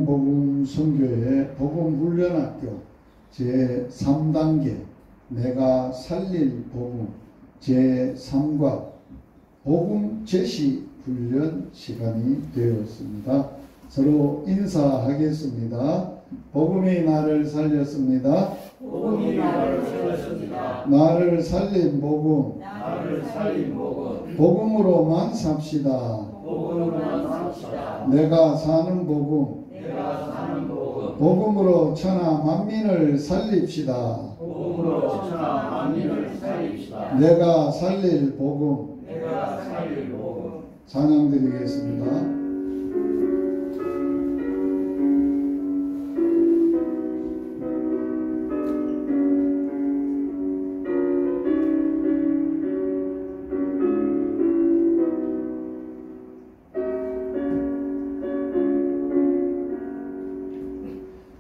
복음 선교회 복음훈련학교 제3단계 내가 살릴 복음 제3과 복음 제시 훈련 시간이 되었습니다. 서로 인사하겠습니다. 복음이 나를 살렸습니다. 복음이 나를 살렸습니다. 나를 살린 복음. 나를 살린 복음. 복음으로만 삽시다. 복음으로만 삽시다. 내가 사는 복음. 내가 사는 복음. 복음으로 천하 만민을 살립시다. 복음으로 천하 만민을 살립시다. 내가 살릴 복음. 내가 살릴 복음. 찬양 드리겠습니다.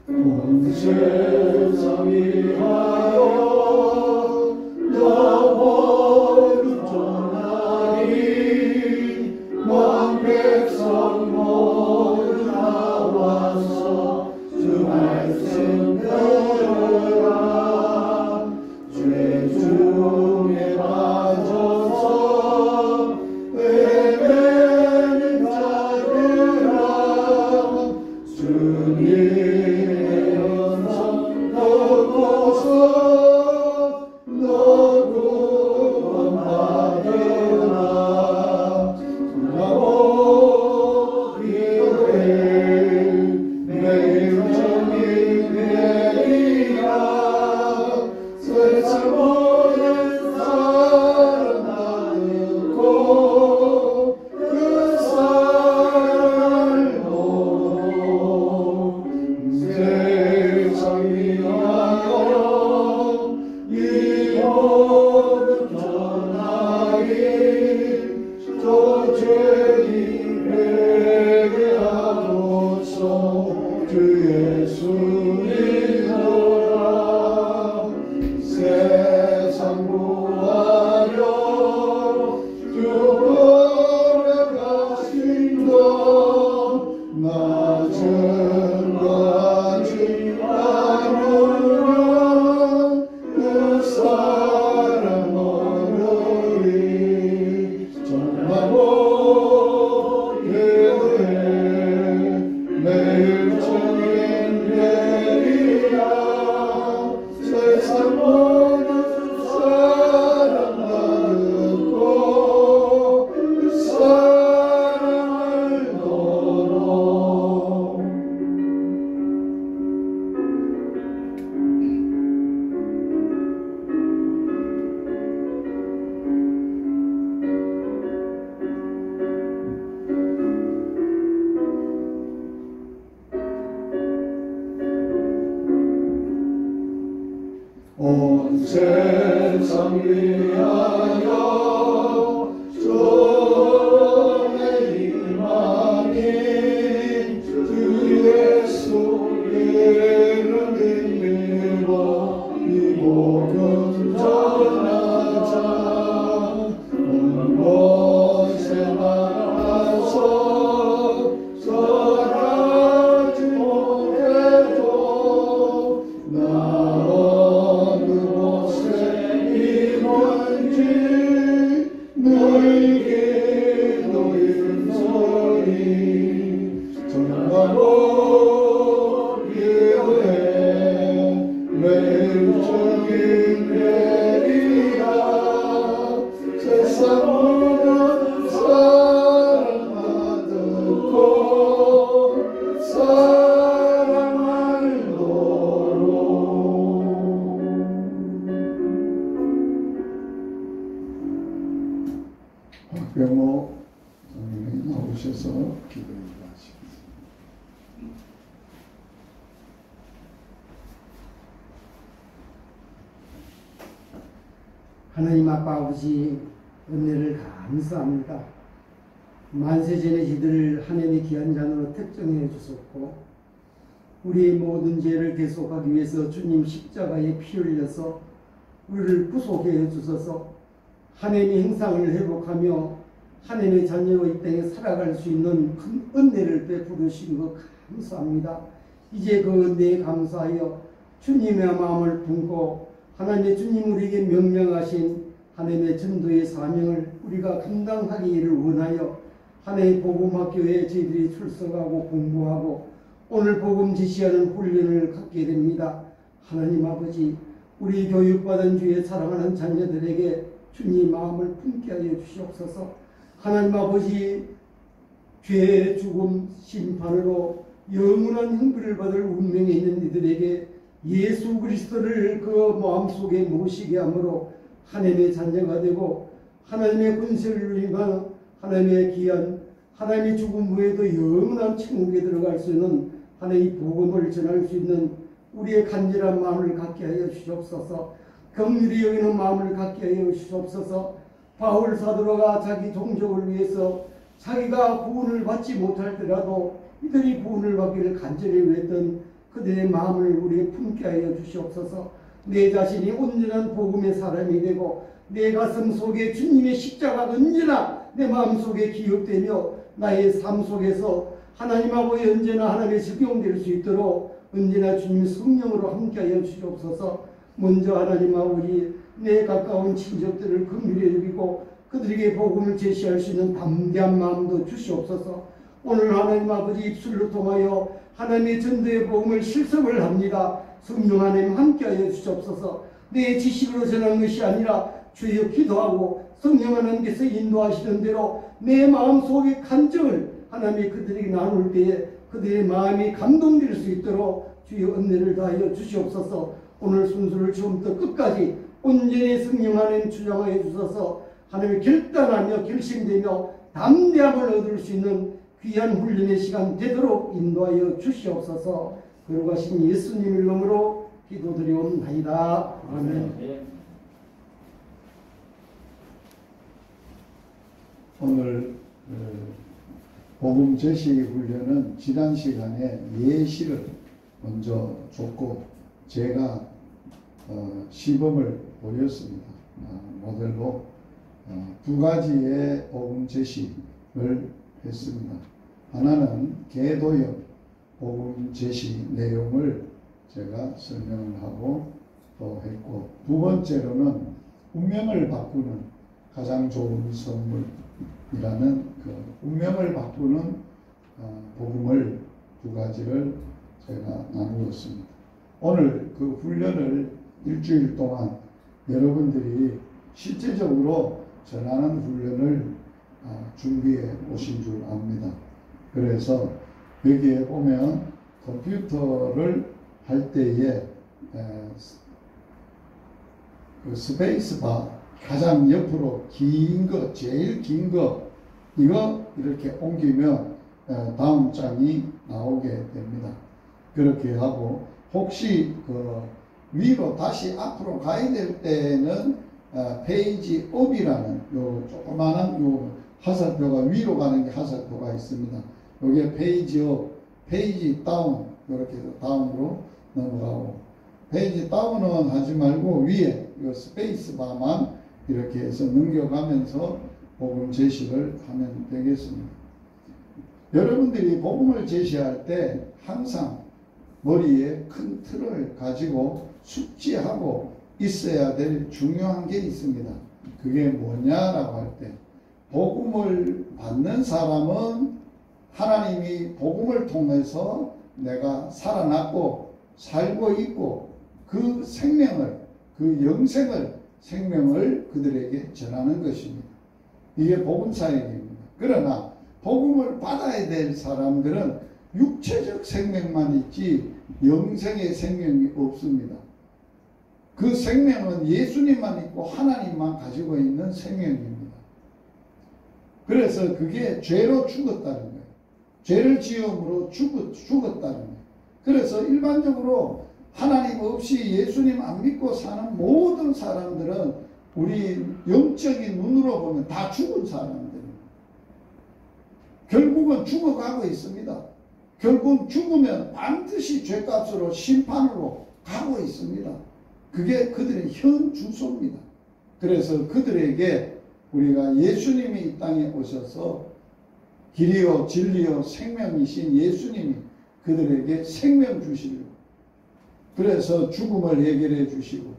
온 세상이 하여 영원히 전하리 만 백성 모두 나와서 주 말씀 들으라. 죄 중에 빠져서 외면을 자들아 주님 온 세상 위하여 전의 희망이 주 예수 이름 믿고 이 복음 전하자. 온 곳에 나가서 전하지 못해도 너에게 놓인 소리 전하고 기도해 매일적인 내리라. 세상 모든 사랑만 듣고 사랑하도록. 박병호 선생님이 나오셔서 기도를 하시겠습니다. 하나님 아빠 아버지 은혜를 감사합니다. 만세전의 지들을 하나님의 귀한 잔으로 특정해 주셨고 우리의 모든 죄를 대속하기 위해서 주님 십자가에 피 흘려서 우리를 구속해 주셔서 하나님의 형상을 회복하며 하나님의 자녀로 이 땅에 살아갈 수 있는 큰 은혜를 베풀으신 것 감사합니다. 이제 그 은혜에 감사하여 주님의 마음을 품고 하나님의 주님 우리에게 명령하신 하나님의 전도의 사명을 우리가 감당하기를 원하여 하나님의 복음학교에 저희들이 출석하고 공부하고 오늘 복음 지시하는 훈련을 갖게 됩니다. 하나님 아버지, 우리 교육받은 주의 사랑하는 자녀들에게 주님 마음을 품게 하여 주시옵소서. 하나님 아버지, 죄, 죽음, 심판으로 영원한 형벌을 받을 운명에 있는 이들에게 예수 그리스도를 그 마음속에 모시게 함으로 하나님의 자녀가 되고 하나님의 권세를 누리며 하나님의 귀한 하나님의 죽음 후에도 영원한 천국에 들어갈 수 있는 하나님의 복음을 전할 수 있는 우리의 간절한 마음을 갖게 하여 주시옵소서. 긍휼히 여기는 마음을 갖게 하여 주시옵소서. 바울 사도가 자기 종족을 위해서 자기가 구원을 받지 못할때라도 이들이 구원을 받기를 간절히 외했던 그들의 마음을 우리에게 품게 하여 주시옵소서. 내 자신이 온전한 복음의 사람이 되고 내 가슴 속에 주님의 십자가가 언제나 내 마음 속에 기억되며 나의 삶 속에서 하나님 아버지 언제나 하나님의 적용될 수 있도록 언제나 주님 성령으로 함께하여 주시옵소서. 먼저 하나님 아버지, 내 가까운 친족들을 긍휼히 여기고 그들에게 복음을 제시할 수 있는 담대한 마음도 주시옵소서. 오늘 하나님 아버지 입술로 통하여 하나님의 전도의 복음을 실습을 합니다. 성령 하나님 함께하여 주시옵소서. 내 지식으로 전하는 것이 아니라 주여 기도하고 성령 하나님께서 인도하시는 대로 내 마음속의 간증을 하나님이 그들에게 나눌 때에 그들의 마음이 감동될 수 있도록 주여 은혜를 다하여 주시옵소서. 오늘 순서를 처음부터 끝까지 온전히 성령 하나님 주장하여 주셔서 하나님이 결단하며 결심되며 담대함을 얻을 수 있는 귀한 훈련의 시간 되도록 인도하여 주시옵소서. 거룩하신 예수님 이름으로 기도드리옵나이다. 아멘. 오늘 복음 제시 훈련은 지난 시간에 예시를 먼저 줬고 제가 시범을 보였습니다. 모델로 두 가지의 복음 제시를 했습니다. 하나는 계도역 복음 제시 내용을 제가 설명을 하고 또 했고, 두 번째로는 운명을 바꾸는 가장 좋은 선물이라는 그 운명을 바꾸는 복음을 두 가지를 제가 나누었습니다. 오늘 그 훈련을 일주일 동안 여러분들이 실제적으로 전하는 훈련을 준비해 오신 줄 압니다. 그래서 여기에 보면 컴퓨터를 할 때에 그 스페이스바 가장 옆으로 긴 거, 제일 긴 거 이거 이렇게 옮기면 다음 장이 나오게 됩니다. 그렇게 하고 혹시 그 위로 다시 앞으로 가야 될 때는 페이지 업이라는 요 조그마한 요 화살표가 위로 가는 게 화살표가 있습니다. 요게 페이지 업, 페이지 다운 이렇게 해서 다운으로 넘어가고, 페이지 다운은 하지 말고 위에 요 스페이스 바만 이렇게 해서 넘겨가면서 복음 제시를 하면 되겠습니다. 여러분들이 복음을 제시할 때 항상 머리에 큰 틀을 가지고 숙지하고 있어야 될 중요한 게 있습니다. 그게 뭐냐라고 할 때, 복음을 받는 사람은 하나님이 복음을 통해서 내가 살아났고 살고 있고 그 생명을, 그 영생을, 생명을 그들에게 전하는 것입니다. 이게 복음 사역입니다. 그러나 복음을 받아야 될 사람들은 육체적 생명만 있지 영생의 생명이 없습니다. 그 생명은 예수님만 있고 하나님만 가지고 있는 생명입니다. 그래서 그게 죄로 죽었다는 거예요. 죄를 지음으로 죽었다는 거예요. 그래서 일반적으로 하나님 없이 예수님 안 믿고 사는 모든 사람들은 우리 영적인 눈으로 보면 다 죽은 사람들입니다. 결국은 죽어가고 있습니다. 결국 죽으면 반드시 죄값으로 심판으로 가고 있습니다. 그게 그들의 현 주소입니다. 그래서 그들에게 우리가 예수님이 이 땅에 오셔서 길이요 진리요 생명이신 예수님이 그들에게 생명 주시려고. 그래서 죽음을 해결해 주시고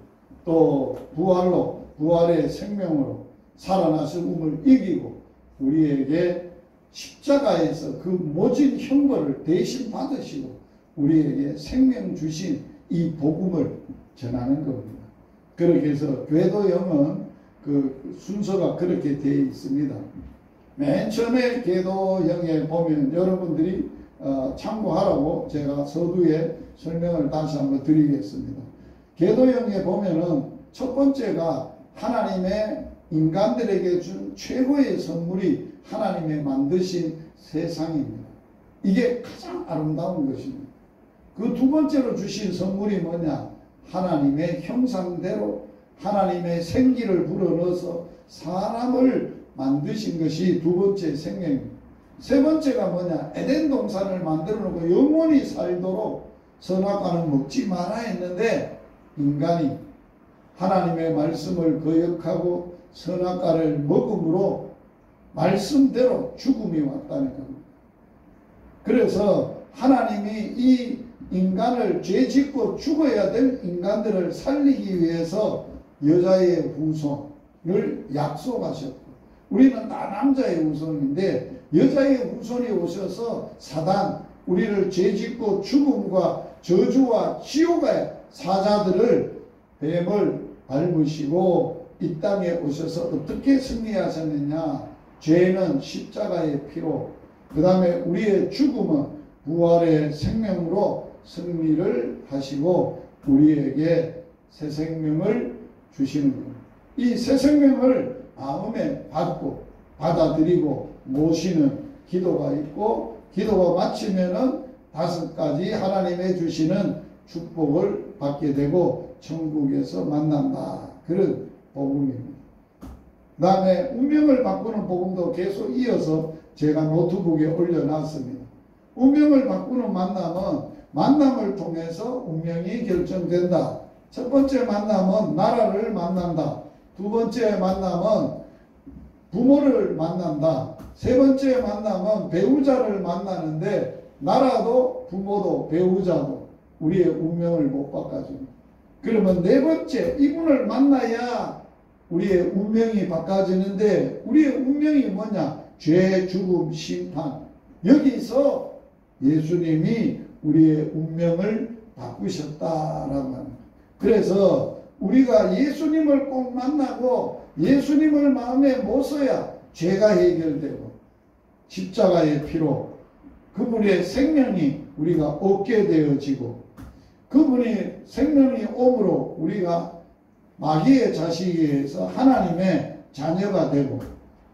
또 부활로 부활의 생명으로 살아나심을 이기고 우리에게 십자가에서 그 모진 형벌을 대신 받으시고 우리에게 생명 주신 이 복음을 전하는 겁니다. 그렇게 해서 궤도형은 그 순서가 그렇게 되어 있습니다. 맨 처음에 궤도형에 보면 여러분들이 참고하라고 제가 서두에 설명을 다시 한번 드리겠습니다. 궤도형에 보면은 첫 번째가 하나님의 인간들에게 준 최고의 선물이 하나님의 만드신 세상입니다. 이게 가장 아름다운 것입니다. 그 두 번째로 주신 선물이 뭐냐? 하나님의 형상대로 하나님의 생기를 불어넣어서 사람을 만드신 것이 두 번째 생명입니다. 세 번째가 뭐냐? 에덴 동산을 만들어 놓고 영원히 살도록 선악과는 먹지 마라 했는데 인간이 하나님의 말씀을 거역하고 선악과를 먹음으로 말씀대로 죽음이 왔다는 겁니다. 그래서 하나님이 이 인간을 죄 짓고 죽어야 될 인간들을 살리기 위해서 여자의 후손을 약속하셨고 우리는 다 남자의 후손인데 여자의 후손이 오셔서 사단 우리를 죄 짓고 죽음과 저주와 지옥의 사자들을 뱀을 밟으시고 이 땅에 오셔서 어떻게 승리하셨느냐? 죄는 십자가의 피로 그 다음에 우리의 죽음은 부활의 생명으로 승리를 하시고 우리에게 새 생명을 주시는 겁니다. 이 새 생명을 마음에 받고 받아들이고 모시는 기도가 있고 기도가 마치면은 5가지 하나님의 주시는 축복을 받게 되고 천국에서 만난다. 그런 복음입니다. 그 다음에 운명을 바꾸는 복음도 계속 이어서 제가 노트북에 올려놨습니다. 운명을 바꾸는 만남을 통해서 운명이 결정된다. 첫 번째 만남은 나라를 만난다. 두 번째 만남은 부모를 만난다. 세 번째 만남은 배우자를 만나는데 나라도 부모도 배우자도 우리의 운명을 못 바꿔줍니다. 그러면 네 번째 이분을 만나야 우리의 운명이 바꿔지는데 우리의 운명이 뭐냐? 죄, 죽음, 심판. 여기서 예수님이 우리의 운명을 바꾸셨다라고 합니다. 그래서 우리가 예수님을 꼭 만나고 예수님을 마음에 모셔야 죄가 해결되고 십자가의 피로 그분의 생명이 우리가 얻게 되어지고 그분이 생명이 옴으로 우리가 마귀의 자식에서 하나님의 자녀가 되고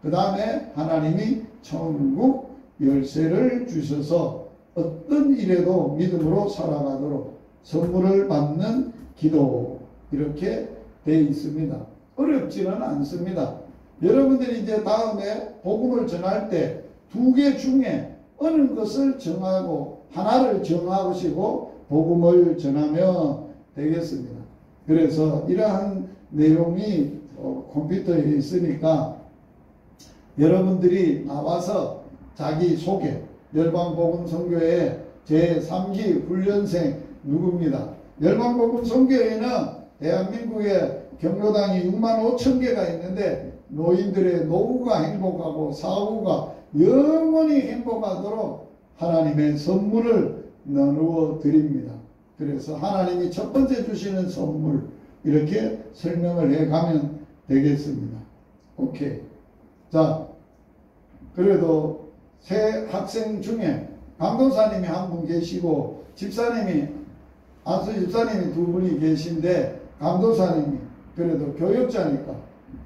그 다음에 하나님이 천국 열쇠를 주셔서 어떤 일에도 믿음으로 살아가도록 선물을 받는 기도 이렇게 되어 있습니다. 어렵지는 않습니다. 여러분들이 이제 다음에 복음을 전할 때 2개 중에 어느 것을 정하고 하나를 정하시고 복음을 전하면 되겠습니다. 그래서 이러한 내용이 컴퓨터에 있으니까 여러분들이 나와서 자기 소개 열방복음 선교회 제3기 훈련생 누구입니다. 열방복음 선교회는 대한민국에 경로당이 6만 5천 개가 있는데 노인들의 노후가 행복하고 사후가 영원히 행복하도록 하나님의 선물을 나누어 드립니다. 그래서 하나님이 첫 번째 주시는 선물 이렇게 설명을 해가면 되겠습니다. 오케이. 자, 그래도 새 학생 중에 강도사님이 한 분 계시고 집사님이 안수 집사님이 2분이 계신데 강도사님이 그래도 교육자니까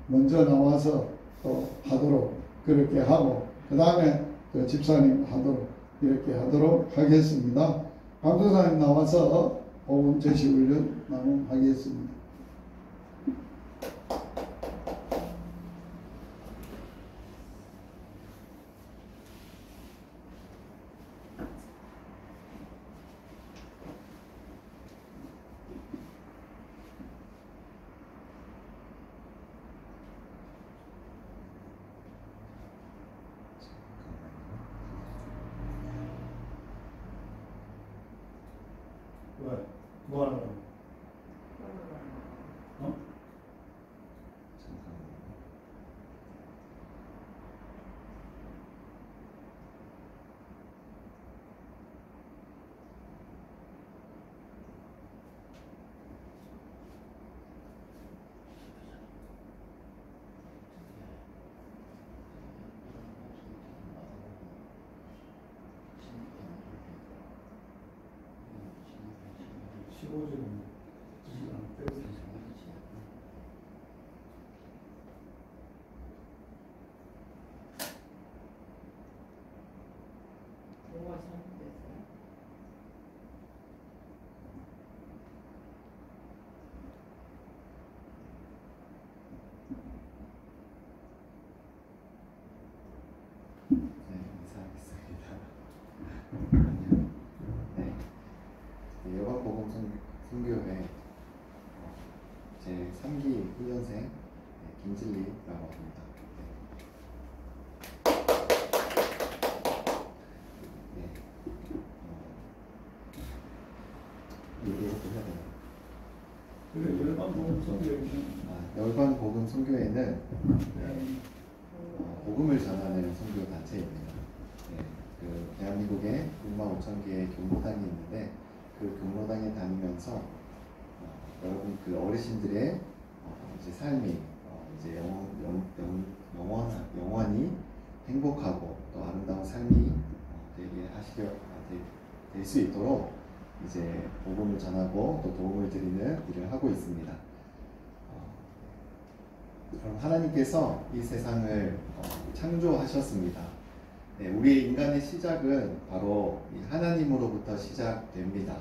먼저 나와서 또 하도록 그렇게 하고 그 다음에 그 집사님 하도록 이렇게 하도록 하겠습니다. 강도사님 나와서 복음 제시 훈련 나눔하겠습니다. 왜? 뭐 하는 거야? 어? 뭐가 잘못됐어요? 네, 인사하겠습니다. 네, 여박복음 선교회 제 3기 훈련생 김진리라고 합니다. 네, 얘기해도 해야 되나요? 그래, 열반 보험 선교회는 열반 복음 선교회는 복음을 전하는 선교 단체입니다. 네, 그 대한민국에 6만 5천 개의 경로당이 있는데 그 경로당에 다니면서 여러분 그 어르신들의 이제 삶이 이제 영원히 행복하고 또 아름다운 삶이 되게 될 수 있도록 이제 복음을 전하고 또 도움을 드리는 일을 하고 있습니다. 그럼 하나님께서 이 세상을 창조하셨습니다. 네, 우리 인간의 시작은 바로 하나님으로부터 시작됩니다.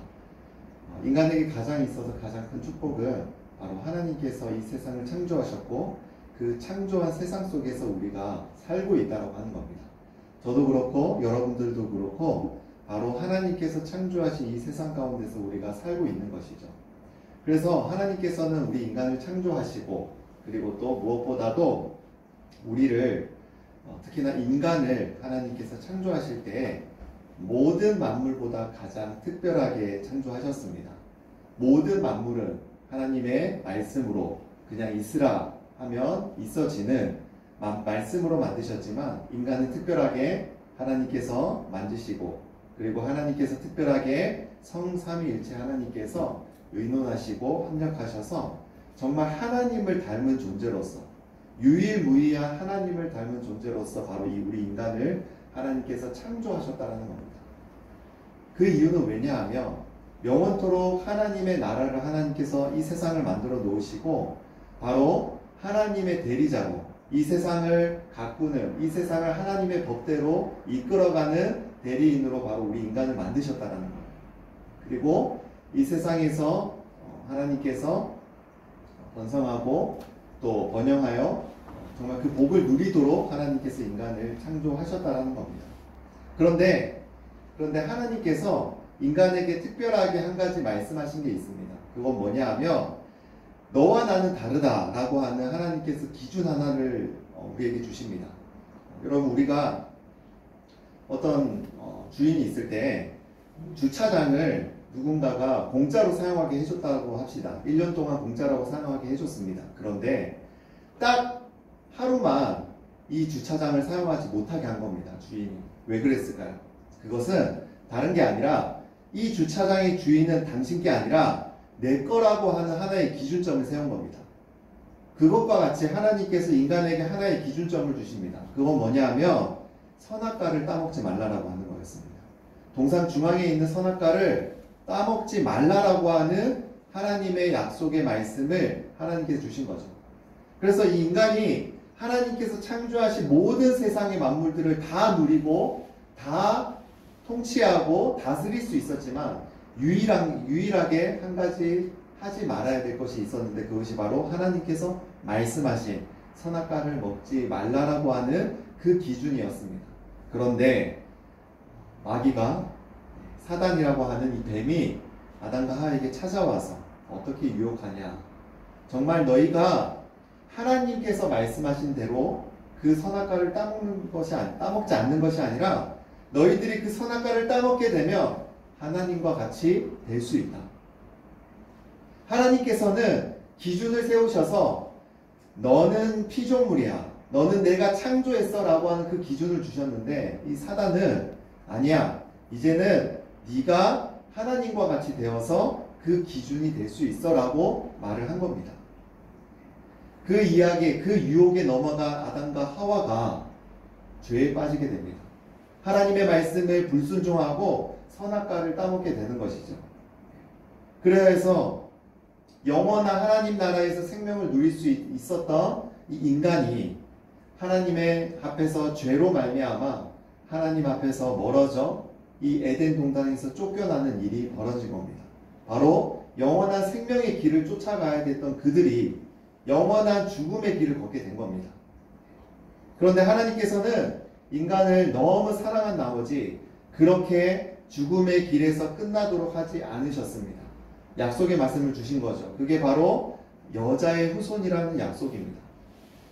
인간에게 가장 있어서 가장 큰 축복은 바로 하나님께서 이 세상을 창조하셨고 그 창조한 세상 속에서 우리가 살고 있다고 하는 겁니다. 저도 그렇고 여러분들도 그렇고 바로 하나님께서 창조하신 이 세상 가운데서 우리가 살고 있는 것이죠. 그래서 하나님께서는 우리 인간을 창조하시고 그리고 또 무엇보다도 우리를 특히나 인간을 하나님께서 창조하실 때 모든 만물보다 가장 특별하게 창조하셨습니다. 모든 만물은 하나님의 말씀으로 그냥 있으라 하면 있어지는 말씀으로 만드셨지만 인간은 특별하게 하나님께서 만드시고 그리고 하나님께서 특별하게 성삼위일체 하나님께서 의논하시고 합력하셔서 정말 하나님을 닮은 존재로서 유일무이한 하나님을 닮은 존재로서 바로 이 우리 인간을 하나님께서 창조하셨다는 겁니다. 그 이유는 왜냐하면 영원토록 하나님의 나라를 하나님께서 이 세상을 만들어 놓으시고 바로 하나님의 대리자로 이 세상을 가꾸는 이 세상을 하나님의 법대로 이끌어가는 대리인으로 바로 우리 인간을 만드셨다는 거예요. 그리고 이 세상에서 하나님께서 번성하고 또 번영하여 정말 그 복을 누리도록 하나님께서 인간을 창조하셨다는 겁니다. 그런데 하나님께서 인간에게 특별하게 한 가지 말씀하신 게 있습니다. 그건 뭐냐 하면 너와 나는 다르다라고 하는 하나님께서 기준 하나를 우리에게 주십니다. 여러분 우리가 어떤 주인이 있을 때 주차장을 누군가가 공짜로 사용하게 해줬다고 합시다. 1년 동안 공짜라고 사용하게 해줬습니다. 그런데 딱 하루만 이 주차장을 사용하지 못하게 한 겁니다. 주인이. 왜 그랬을까요? 그것은 다른 게 아니라 이 주차장의 주인은 당신 게 아니라 내 거라고 하는 하나의 기준점을 세운 겁니다. 그것과 같이 하나님께서 인간에게 하나의 기준점을 주십니다. 그건 뭐냐 하면 선악과를 따먹지 말라라고 하는 거였습니다. 동산 중앙에 있는 선악과를 따먹지 말라라고 하는 하나님의 약속의 말씀을 하나님께서 주신 거죠. 그래서 이 인간이 하나님께서 창조하신 모든 세상의 만물들을 다 누리고 다 통치하고 다스릴 수 있었지만 유일하게 한 가지 하지 말아야 될 것이 있었는데 그것이 바로 하나님께서 말씀하신 선악과를 먹지 말라라고 하는 그 기준이었습니다. 그런데 마귀가 사단이라고 하는 이 뱀이 아담과 하와에게 찾아와서 어떻게 유혹하냐. 정말 너희가 하나님께서 말씀하신 대로 그 선악과를 따먹지 않는 것이 아니라 너희들이 그 선악과를 따먹게 되면 하나님과 같이 될 수 있다. 하나님께서는 기준을 세우셔서 너는 피조물이야, 너는 내가 창조했어 라고 하는 그 기준을 주셨는데, 이 사단은 아니야, 이제는 네가 하나님과 같이 되어서 그 기준이 될 수 있어 라고 말을 한 겁니다. 그 이야기, 그 유혹에 넘어간 아담과 하와가 죄에 빠지게 됩니다. 하나님의 말씀을 불순종하고 선악과를 따먹게 되는 것이죠. 그래서 영원한 하나님 나라에서 생명을 누릴 수 있었던 이 인간이 하나님의 앞에서 죄로 말미암아 하나님 앞에서 멀어져 이 에덴 동산에서 쫓겨나는 일이 벌어진 겁니다. 바로 영원한 생명의 길을 쫓아가야 됐던 그들이 영원한 죽음의 길을 걷게 된 겁니다. 그런데 하나님께서는 인간을 너무 사랑한 나머지 그렇게 죽음의 길에서 끝나도록 하지 않으셨습니다. 약속의 말씀을 주신 거죠. 그게 바로 여자의 후손이라는 약속입니다.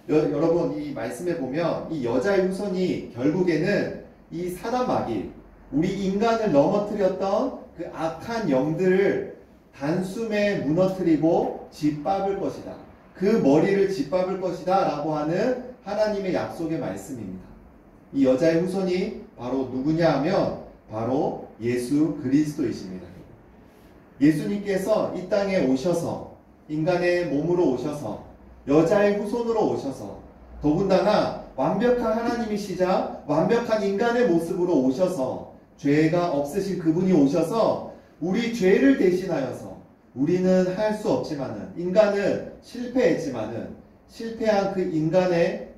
여러분, 이 말씀에 보면 이 여자의 후손이 결국에는 이 사단 마귀, 우리 인간을 넘어뜨렸던 그 악한 영들을 단숨에 무너뜨리고 짓밟을 것이다, 그 머리를 짓밟을 것이다 라고 하는 하나님의 약속의 말씀입니다. 이 여자의 후손이 바로 누구냐 하면 바로 예수 그리스도이십니다. 예수님께서 이 땅에 오셔서 인간의 몸으로 오셔서 여자의 후손으로 오셔서 더군다나 완벽한 하나님이시자 완벽한 인간의 모습으로 오셔서 죄가 없으신 그분이 오셔서 우리 죄를 대신하여서 우리는 할 수 없지만은, 인간은 실패했지만은 실패한 그 인간의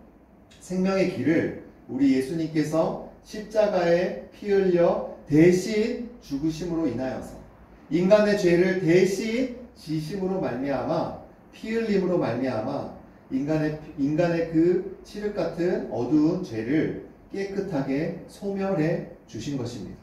생명의 길을 우리 예수님께서 십자가에 피 흘려 대신 죽으심으로 인하여서 인간의 죄를 대신 지심으로 말미암아 피 흘림으로 말미암아 인간의 그 칠흑 같은 어두운 죄를 깨끗하게 소멸해 주신 것입니다.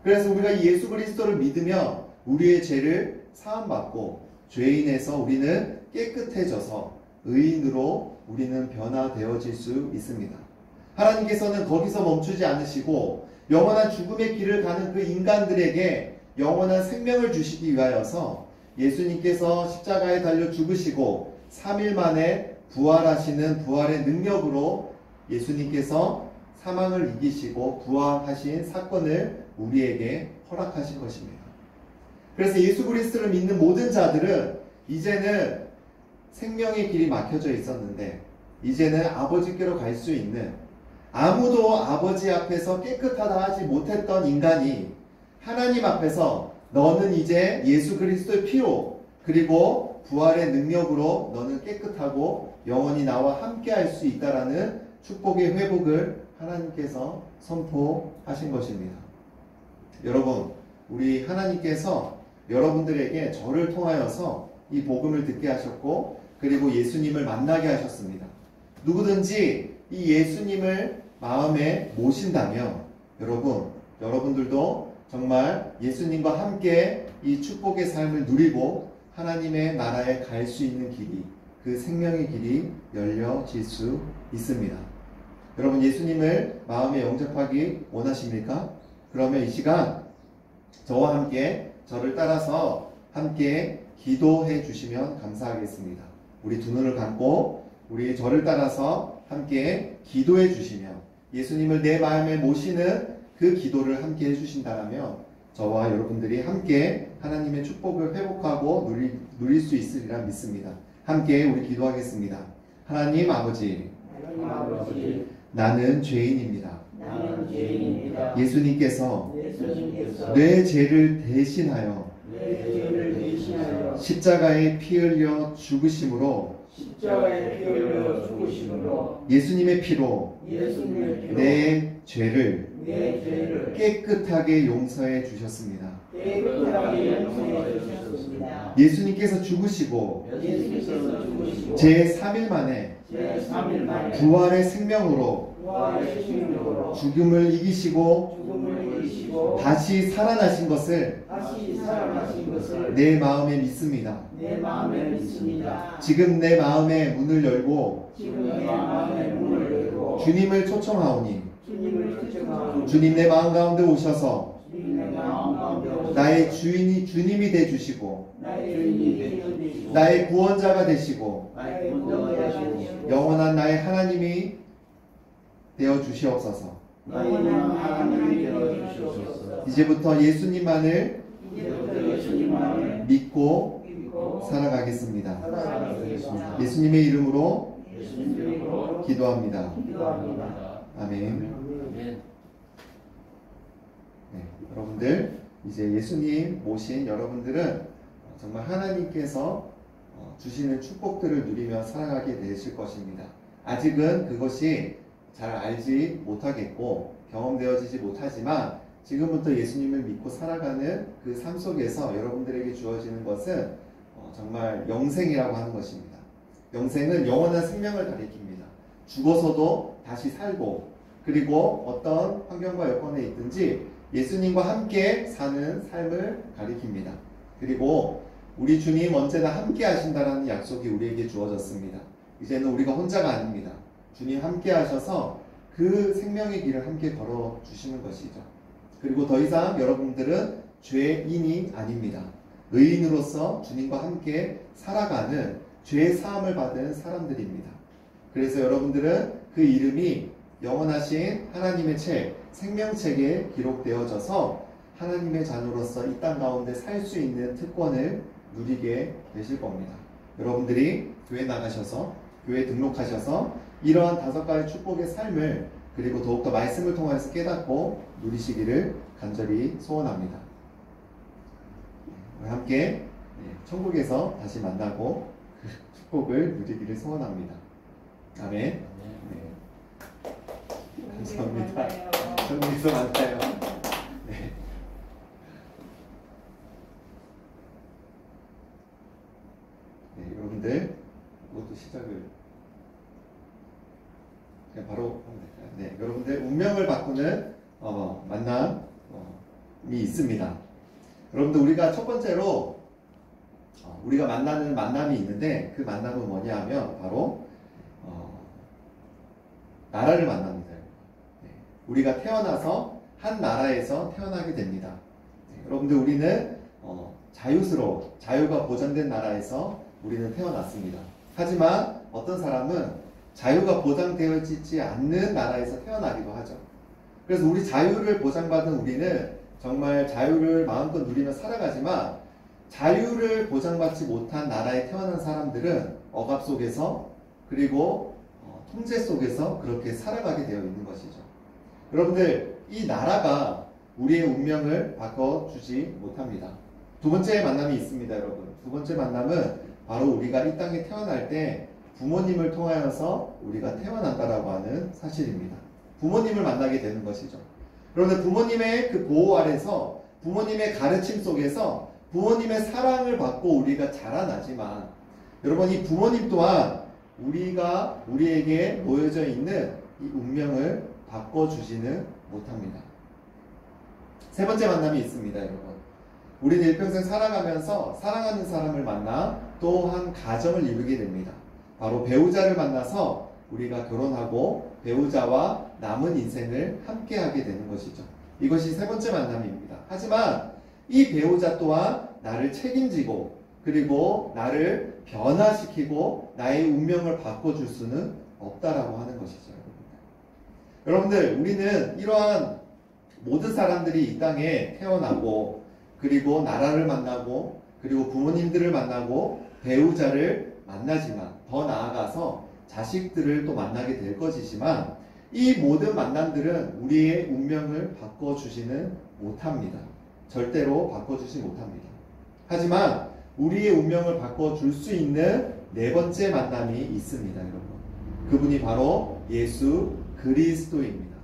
그래서 우리가 이 예수 그리스도를 믿으면 우리의 죄를 사함받고 죄인에서 우리는 깨끗해져서 의인으로 우리는 변화되어질 수 있습니다. 하나님께서는 거기서 멈추지 않으시고 영원한 죽음의 길을 가는 그 인간들에게 영원한 생명을 주시기 위하여서 예수님께서 십자가에 달려 죽으시고 3일 만에 부활하시는 부활의 능력으로 예수님께서 사망을 이기시고 부활하신 사건을 우리에게 허락하신 것입니다. 그래서 예수 그리스도를 믿는 모든 자들은 이제는 생명의 길이 막혀져 있었는데 이제는 아버지께로 갈 수 있는, 아무도 아버지 앞에서 깨끗하다 하지 못했던 인간이 하나님 앞에서 너는 이제 예수 그리스도의 피로 그리고 부활의 능력으로 너는 깨끗하고 영원히 나와 함께 할 수 있다라는 축복의 회복을 하나님께서 선포하신 것입니다. 여러분, 우리 하나님께서 여러분들에게 저를 통하여서 이 복음을 듣게 하셨고 그리고 예수님을 만나게 하셨습니다. 누구든지 이 예수님을 마음에 모신다면 여러분들도 정말 예수님과 함께 이 축복의 삶을 누리고 하나님의 나라에 갈 수 있는 길이, 그 생명의 길이 열려질 수 있습니다. 여러분, 예수님을 마음에 영접하기 원하십니까? 그러면 이 시간 저와 함께 저를 따라서 함께 기도해 주시면 감사하겠습니다. 우리 두 눈을 감고 우리 저를 따라서 함께 기도해 주시면 예수님을 내 마음에 모시는 그 기도를 함께 해주신다면 저와 여러분들이 함께 하나님의 축복을 회복하고 누릴 수 있으리라 믿습니다. 함께 우리 기도하겠습니다. 하나님 아버지, 나는 죄인입니다. 예수님께서 내 죄를 대신하여 십자가에 피 흘려 죽으심으로 예수님의 피로 내 죄를 깨끗하게 용서해 주셨습니다. 예수님께서 죽으시고 제 3일 만에 부활의 생명으로 죽음을 이기시고 다시 살아나신 것을 내 마음에 믿습니다. 지금 내 마음의 문을 열고 주님을 초청하오니 주님 내 마음 가운데 오셔서 나의 주님이 돼 주시고 나의 구원자가 되시고 영원한 나의 하나님이 되어 주시옵소서. 이제부터 예수님만을 믿고 살아가겠습니다. 예수님의 이름으로 기도합니다. 아멘. 네, 여러분들 이제 예수님 모신 여러분들은 정말 하나님께서 주시는 축복들을 누리며 살아가게 되실 것입니다. 아직은 그것이 잘 알지 못하겠고 경험되어지지 못하지만 지금부터 예수님을 믿고 살아가는 그 삶 속에서 여러분들에게 주어지는 것은 정말 영생이라고 하는 것입니다. 영생은 영원한 생명을 가리킵니다. 죽어서도 다시 살고 그리고 어떤 환경과 여건에 있든지 예수님과 함께 사는 삶을 가리킵니다. 그리고 우리 주님 언제나 함께 하신다는 약속이 우리에게 주어졌습니다. 이제는 우리가 혼자가 아닙니다. 주님 함께 하셔서 그 생명의 길을 함께 걸어주시는 것이죠. 그리고 더 이상 여러분들은 죄인이 아닙니다. 의인으로서 주님과 함께 살아가는 죄 사함을 받은 사람들입니다. 그래서 여러분들은 그 이름이 영원하신 하나님의 책, 생명책에 기록되어져서 하나님의 자녀로서 이 땅 가운데 살 수 있는 특권을 누리게 되실 겁니다. 여러분들이 교회 나가셔서 교회 등록하셔서 이러한 5가지 축복의 삶을 그리고 더욱더 말씀을 통해서 깨닫고 누리시기를 간절히 소원합니다. 우리 함께 천국에서 다시 만나고 그 축복을 누리기를 소원합니다. 아멘. 네. 감사합니다. 천국에서 만나요. 네. 네, 여러분들 이것도 시작을 그냥 바로 하면 될까요? 네, 여러분들 운명을 바꾸는 만남이 있습니다. 여러분들 우리가 첫 번째로 우리가 만나는 만남이 있는데 그 만남은 뭐냐 하면 바로 나라를 만납니다. 네, 우리가 태어나서 한 나라에서 태어나게 됩니다. 네, 여러분들 우리는 자유가 보장된 나라에서 우리는 태어났습니다. 하지만 어떤 사람은 자유가 보장되어지지 않는 나라에서 태어나기도 하죠. 그래서 우리 자유를 보장받은 우리는 정말 자유를 마음껏 누리며 살아가지만 자유를 보장받지 못한 나라에 태어난 사람들은 억압 속에서 그리고 통제 속에서 그렇게 살아가게 되어 있는 것이죠. 여러분들 이 나라가 우리의 운명을 바꿔주지 못합니다. 두 번째 만남이 있습니다. 여러분 두 번째 만남은 바로 우리가 이 땅에 태어날 때 부모님을 통하여서 우리가 태어난다라고 하는 사실입니다. 부모님을 만나게 되는 것이죠. 그런데 부모님의 그 보호 아래서 부모님의 가르침 속에서 부모님의 사랑을 받고 우리가 자라나지만 여러분 이 부모님 또한 우리에게 놓여져 있는 이 운명을 바꿔주지는 못합니다. 세 번째 만남이 있습니다. 여러분 우리는 일평생 살아가면서 사랑하는 사람을 만나 또한 가정을 이루게 됩니다. 바로 배우자를 만나서 우리가 결혼하고 배우자와 남은 인생을 함께 하게 되는 것이죠. 이것이 세 번째 만남입니다. 하지만 이 배우자 또한 나를 책임지고 그리고 나를 변화시키고 나의 운명을 바꿔줄 수는 없다라고 하는 것이죠. 여러분들 우리는 이러한 모든 사람들이 이 땅에 태어나고 그리고 나라를 만나고 그리고 부모님들을 만나고 배우자를 만나지만 더 나아가서 자식들을 또 만나게 될 것이지만 이 모든 만남들은 우리의 운명을 바꿔주지는 못합니다. 절대로 바꿔주지 못합니다. 하지만 우리의 운명을 바꿔줄 수 있는 네 번째 만남이 있습니다. 여러분 그분이 바로 예수 그리스도입니다.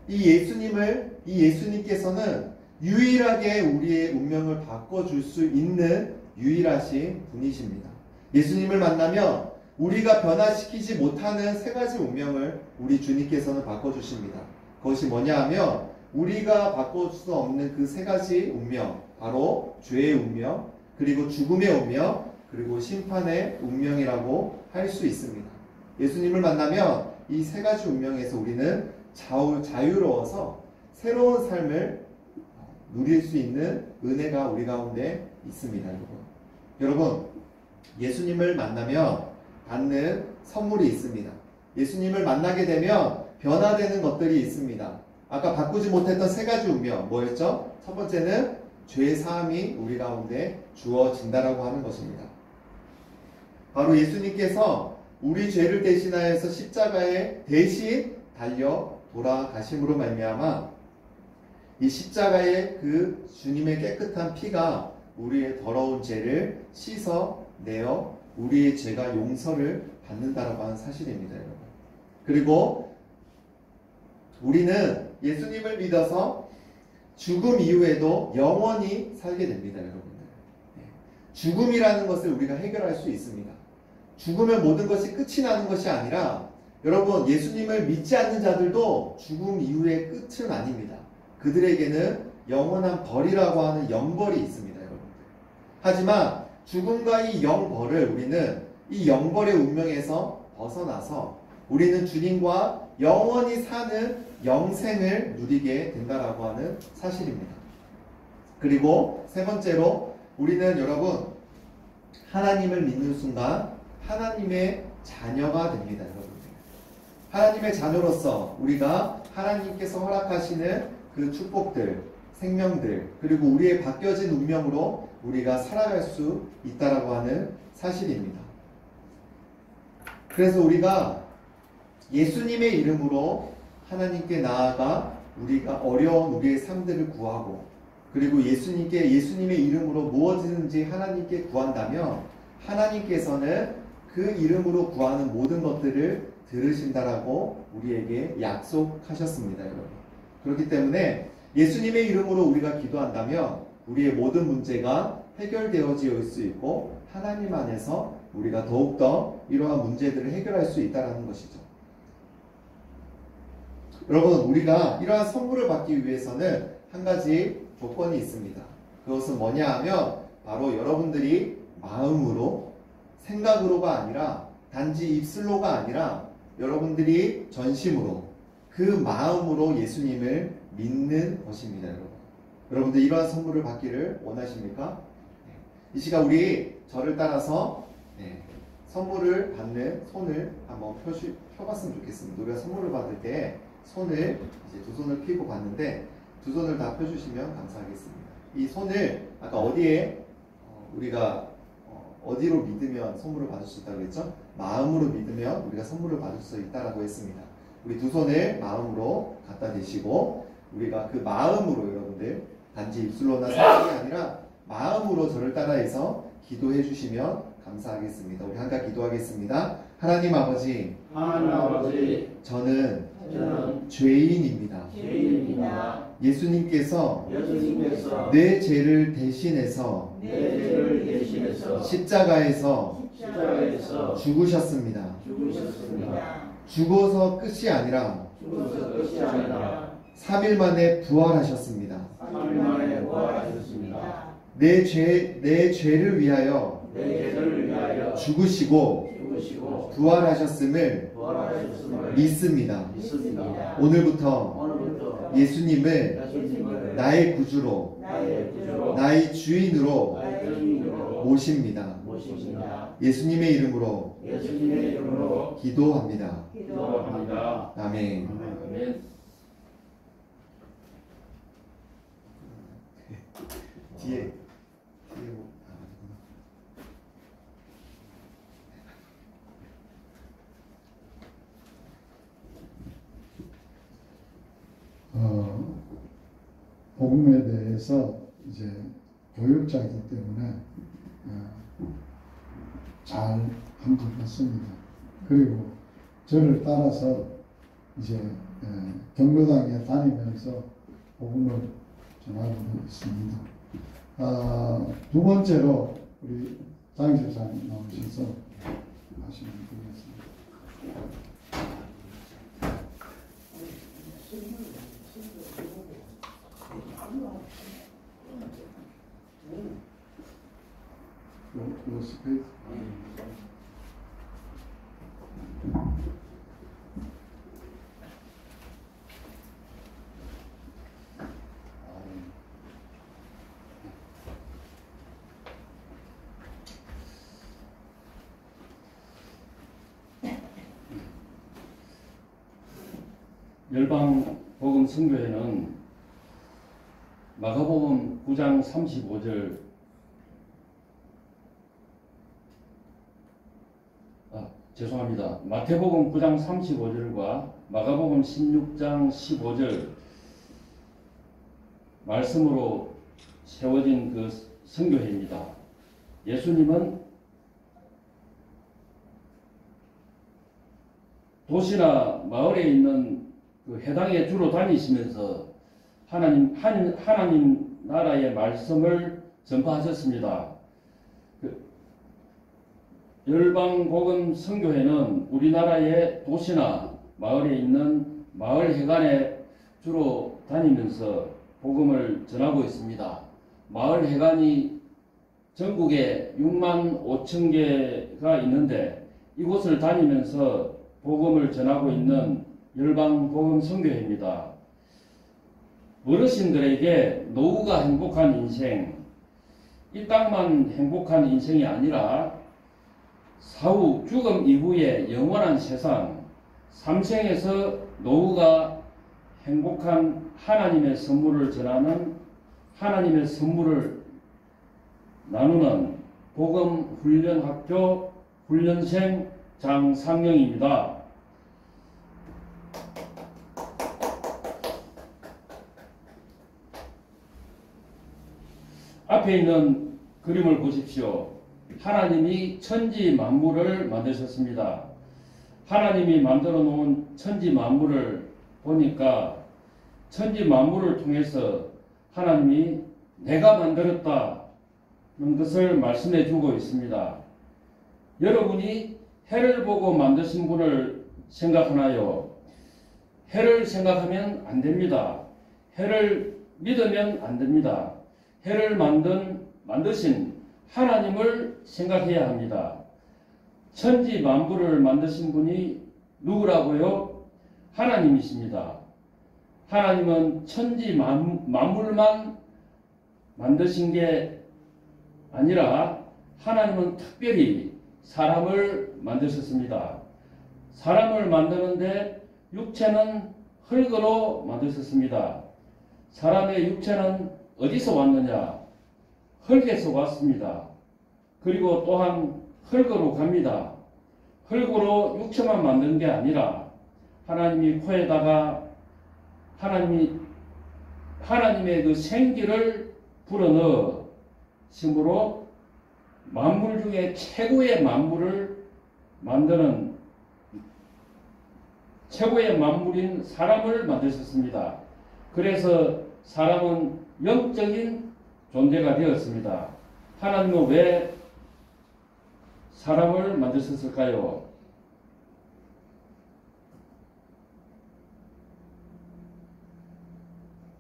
이 예수님께서는 유일하게 우리의 운명을 바꿔줄 수 있는 유일하신 분이십니다. 예수님을 만나면 우리가 변화시키지 못하는 세 가지 운명을 우리 주님께서는 바꿔주십니다. 그것이 뭐냐 하면 우리가 바꿔줄 수 없는 그 세 가지 운명, 바로 죄의 운명, 그리고 죽음의 운명, 그리고 심판의 운명이라고 할 수 있습니다. 예수님을 만나면 이 세 가지 운명에서 우리는 자유로워서 새로운 삶을 누릴 수 있는 은혜가 우리 가운데 있습니다. 여러분, 예수님을 만나면 받는 선물이 있습니다. 예수님을 만나게 되면 변화되는 것들이 있습니다. 아까 바꾸지 못했던 세 가지 운명 뭐였죠? 첫 번째는 죄 사함이 우리 가운데 주어진다라고 하는 것입니다. 바로 예수님께서 우리 죄를 대신하여서 십자가에 대신 달려 돌아가심으로 말미암아 이 십자가의 그 주님의 깨끗한 피가 우리의 더러운 죄를 씻어내어 우리의 죄가 용서를 받는다라고 하는 사실입니다, 여러분. 그리고 우리는 예수님을 믿어서 죽음 이후에도 영원히 살게 됩니다, 여러분들. 죽음이라는 것을 우리가 해결할 수 있습니다. 죽으면 모든 것이 끝이 나는 것이 아니라 여러분, 예수님을 믿지 않는 자들도 죽음 이후의 끝은 아닙니다. 그들에게는 영원한 벌이라고 하는 영벌이 있습니다, 여러분들. 하지만 죽음과 이 영벌을 우리는 이 영벌의 운명에서 벗어나서 우리는 주님과 영원히 사는 영생을 누리게 된다라고 하는 사실입니다. 그리고 세 번째로 우리는 여러분 하나님을 믿는 순간 하나님의 자녀가 됩니다, 여러분들. 하나님의 자녀로서 우리가 하나님께서 허락하시는 그 축복들, 생명들, 그리고 우리의 바뀌어진 운명으로 우리가 살아갈 수 있다라고 하는 사실입니다. 그래서 우리가 예수님의 이름으로 하나님께 나아가 우리가 어려운 우리의 삶들을 구하고 그리고 예수님의 이름으로 무엇이든지 하나님께 구한다면 하나님께서는 그 이름으로 구하는 모든 것들을 들으신다라고 우리에게 약속하셨습니다, 여러분. 그렇기 때문에 예수님의 이름으로 우리가 기도한다면 우리의 모든 문제가 해결되어질 수 있고 하나님 안에서 우리가 더욱더 이러한 문제들을 해결할 수 있다는 것이죠. 여러분, 우리가 이러한 선물을 받기 위해서는 한 가지 조건이 있습니다. 그것은 뭐냐 하면 바로 여러분들이 마음으로, 생각으로가 아니라 단지 입술로가 아니라 여러분들이 전심으로 그 마음으로 예수님을 믿는 것입니다, 여러분. 여러분들 이러한 선물을 받기를 원하십니까? 이 시간 우리 저를 따라서 선물을 받는 손을 한번 펴봤으면 좋겠습니다. 우리가 선물을 받을 때 손을 이제 두 손을 펴고 받는데 두 손을 다 펴주시면 감사하겠습니다. 이 손을 아까 어디에 우리가 어디로 믿으면 선물을 받을 수 있다고 했죠? 마음으로 믿으면 우리가 선물을 받을 수 있다라고 했습니다. 우리 두 손을 마음으로 갖다 대시고 우리가 그 마음으로 여러분들 단지 입술로나 생각이 아니라 마음으로 저를 따라해서 기도해 주시면 감사하겠습니다. 우리 함께 기도하겠습니다. 하나님 아버지, 저는 죄인입니다. 예수님께서 내 죄를 대신해서 십자가에서 죽으셨습니다. 죽어서 끝이 아니라 3일 만에 부활하셨습니다. 내 죄를 위하여 죽으시고 부활하셨음을 믿습니다. 오늘부터 예수님을 나의 구주로, 나의 주인으로 모십니다. 예수님의 이름으로 기도합니다. 아멘. 뒤에 복음에 대해서 이제 교육자이기 때문에 잘 한 것 같습니다. 그리고 저를 따라서 이제 경로당에 다니면서 복음을 전하고 있습니다. 두 번째로 우리 장 집사님 나오셔서 하시면 되겠습니다. 요 스페이스. 열방복음 선교회는 마가복음 9장 35절 죄송합니다. 마태복음 9장 35절과 마가복음 16장 15절 말씀으로 세워진 그 선교회입니다. 예수님은 도시나 마을에 있는 그 해당에 주로 다니시면서 하나님 나라의 말씀을 전파하셨습니다. 열방복음 선교회는 우리나라의 도시나 마을에 있는 마을 해관에 주로 다니면서 복음을 전하고 있습니다. 마을 해관이 전국에 6만 5천 개가 있는데 이곳을 다니면서 복음을 전하고 있는 열방복음 선교회입니다. 어르신들에게 노후가 행복한 인생, 이 땅만 행복한 인생이 아니라 사후 죽음 이후의 영원한 세상, 삼생에서 노후가 행복한 하나님의 선물을 전하는 하나님의 선물을 나누는 복음 훈련학교 훈련생 장상영입니다. 앞에 있는 그림을 보십시오. 하나님이 천지 만물을 만드셨습니다. 하나님이 만들어 놓은 천지 만물을 보니까 천지 만물을 통해서 하나님이 내가 만들었다는 것을 말씀해 주고 있습니다. 여러분이 해를 보고 만드신 분을 생각하나요? 해를 생각하면 안 됩니다. 해를 믿으면 안 됩니다. 해를 만드신 하나님을 생각해야 합니다. 천지 만물을 만드신 분이 누구라고요? 하나님이십니다. 하나님은 천지 만물만 만드신 게 아니라 하나님은 특별히 사람을 만드셨습니다. 사람을 만드는데 육체는 흙으로 만드셨습니다. 사람의 육체는 어디서 왔느냐? 흙에서 왔습니다. 그리고 또한 흙으로 갑니다. 흙으로 육체만 만든 게 아니라 하나님이 코에다가 하나님의 그 생기를 불어넣어 심으로 만물 중에 최고의 만물을 만드는 최고의 만물인 사람을 만드셨습니다. 그래서 사람은 영적인 존재가 되었습니다. 하나님은 왜 사람을 만드셨을까요?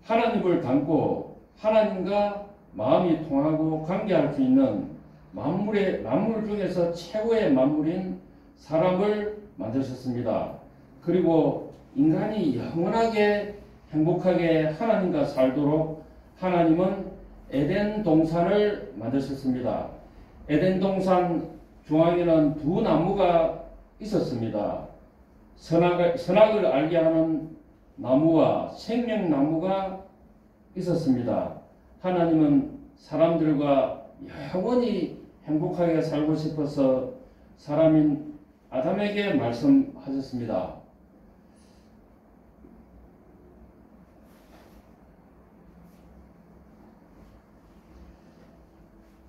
하나님을 닮고 하나님과 마음이 통하고 관계할 수 있는 만물 중에서 최고의 만물인 사람을 만드셨습니다. 그리고 인간이 영원하게 행복하게 하나님과 살도록 하나님은 에덴 동산을 만드셨습니다. 에덴 동산 중앙에는 두 나무가 있었습니다. 선악을 알게 하는 나무와 생명나무가 있었습니다. 하나님은 사람들과 영원히 행복하게 살고 싶어서 사람인 아담에게 말씀하셨습니다.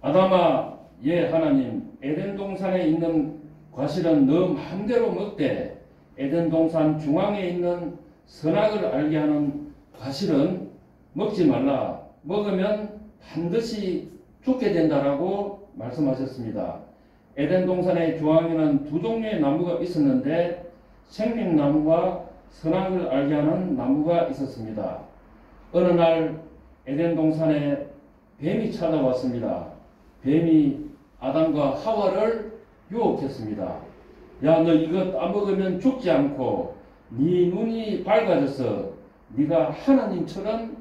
아담아, 예 하나님, 에덴 동산에 있는 과실은 너 마음대로 먹되 에덴 동산 중앙에 있는 선악을 알게 하는 과실은 먹지 말라. 먹으면 반드시 죽게 된다라고 말씀하셨습니다. 에덴 동산의 중앙에는 두 종류의 나무가 있었는데 생명나무와 선악을 알게 하는 나무가 있었습니다. 어느 날 에덴 동산에 뱀이 찾아왔습니다. 뱀이 아담과 하와를 유혹했습니다. 야, 너 이거 따먹으면 죽지 않고 네 눈이 밝아져서 네가 하나님처럼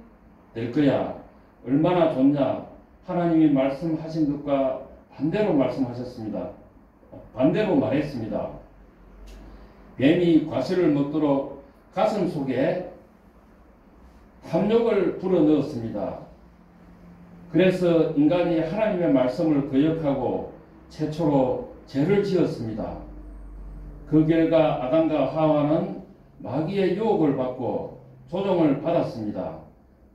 될 거야. 얼마나 좋냐. 하나님이 말씀하신 것과 반대로 말씀하셨습니다. 반대로 말했습니다. 뱀이 과실을 먹도록 가슴 속에 탐욕을 불어넣었습니다. 그래서 인간이 하나님의 말씀을 거역하고 최초로 죄를 지었습니다. 그 결과 아담과 하와는 마귀의 유혹을 받고 조종을 받았습니다.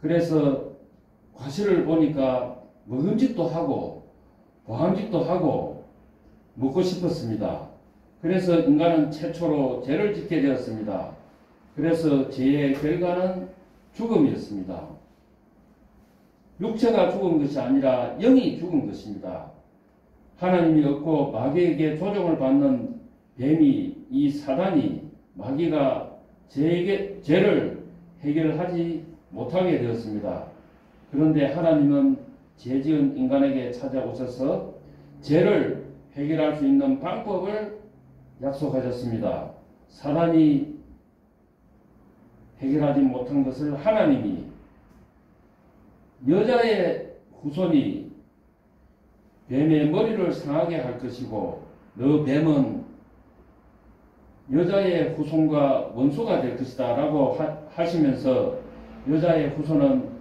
그래서 과실을 보니까 먹음직도 하고 보함직도 하고 먹고 싶었습니다. 그래서 인간은 최초로 죄를 짓게 되었습니다. 그래서 죄의 결과는 죽음이었습니다. 육체가 죽은 것이 아니라 영이 죽은 것입니다. 하나님이 없고 마귀에게 조종을 받는 뱀이, 이 사단이, 마귀가 죄를 해결하지 못하게 되었습니다. 그런데 하나님은 죄지은 인간에게 찾아오셔서 죄를 해결할 수 있는 방법을 약속하셨습니다. 사단이 해결하지 못한 것을 하나님이 여자의 후손이 뱀의 머리를 상하게 할 것이고 너 뱀은 여자의 후손과 원수가 될 것이다 라고 하시면서 여자의 후손은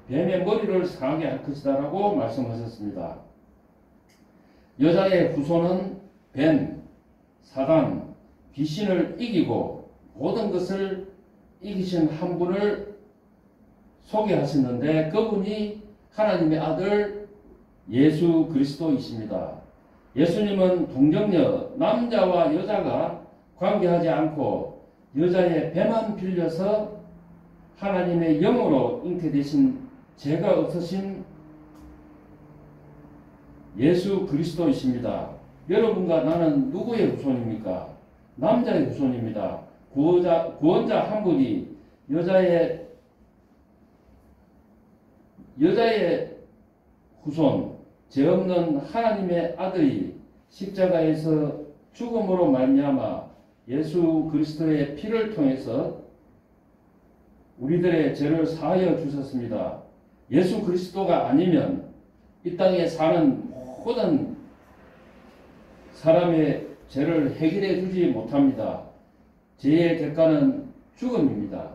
뱀의 머리를 상하게 할 것이다 라고 말씀하셨습니다. 여자의 후손은 뱀, 사단, 귀신을 이기고 모든 것을 이기신 한 분을 소개하셨는데 그분이 하나님의 아들 예수 그리스도이십니다. 예수님은 동정녀, 남자와 여자가 관계하지 않고 여자의 배만 빌려서 하나님의 영으로 잉태되신 죄가 없으신 예수 그리스도이십니다. 여러분과 나는 누구의 후손입니까? 남자의 후손입니다. 구원자 한 분이 여자의 후손, 죄 없는 하나님의 아들이 십자가에서 죽음으로 말미암아 예수 그리스도의 피를 통해서 우리들의 죄를 사하여 주셨습니다. 예수 그리스도가 아니면 이 땅에 사는 모든 사람의 죄를 해결해 주지 못합니다. 죄의 대가는 죽음입니다.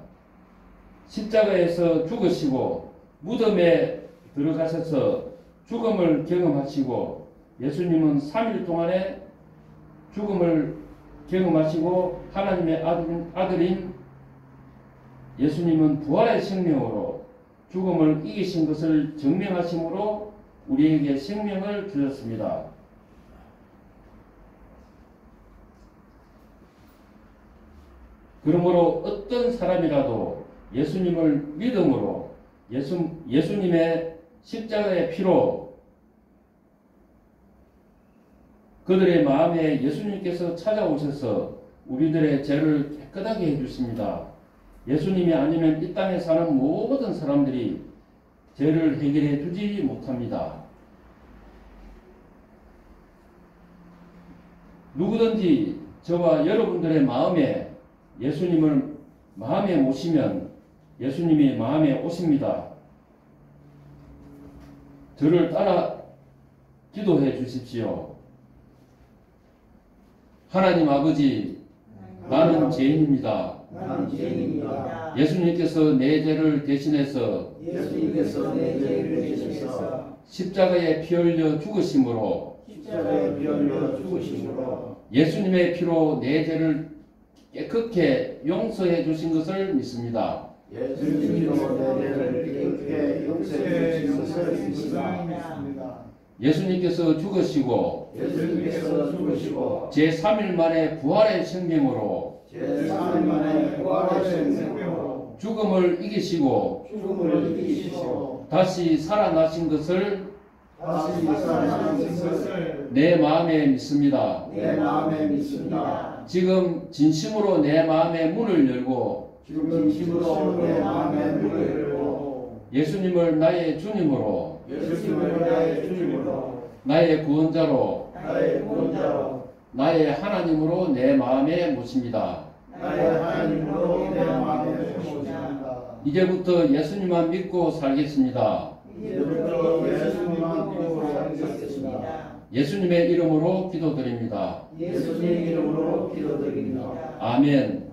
십자가에서 죽으시고 무덤에 들어가셔서 죽음을 경험하시고 예수님은 3일 동안에 죽음을 경험하시고 하나님의 아들인 예수님은 부활의 생명으로 죽음을 이기신 것을 증명하심으로 우리에게 생명을 주셨습니다. 그러므로 어떤 사람이라도 예수님을 믿음으로 예수님의 십자가의 피로 그들의 마음에 예수님께서 찾아오셔서 우리들의 죄를 깨끗하게 해주십니다. 예수님이 아니면 이 땅에 사는 모든 사람들이 죄를 해결해 주지 못합니다. 누구든지 저와 여러분들의 마음에 예수님을 마음에 모시면 예수님이 마음에 오십니다. 저를 따라 기도해 주십시오. 하나님 아버지, 나는 죄인입니다. 예수님께서 내 죄를 대신해서 십자가에 피 흘려 죽으심으로 예수님의 피로 내 죄를 깨끗게 용서해 주신 것을 믿습니다. 예수님께서 죽으시고 제3일 만에 부활의 생명으로 죽음을 이기시고 다시 살아나신 것을 내 마음에 믿습니다. 지금 진심으로 내 마음의 문을 열고 예수님을 나의 주님으로 나의 구원자로 나의 하나님으로 내 마음에 모십니다. 이제부터 예수님만 믿고 살겠습니다. 예수님의 이름으로 기도드립니다. 아멘.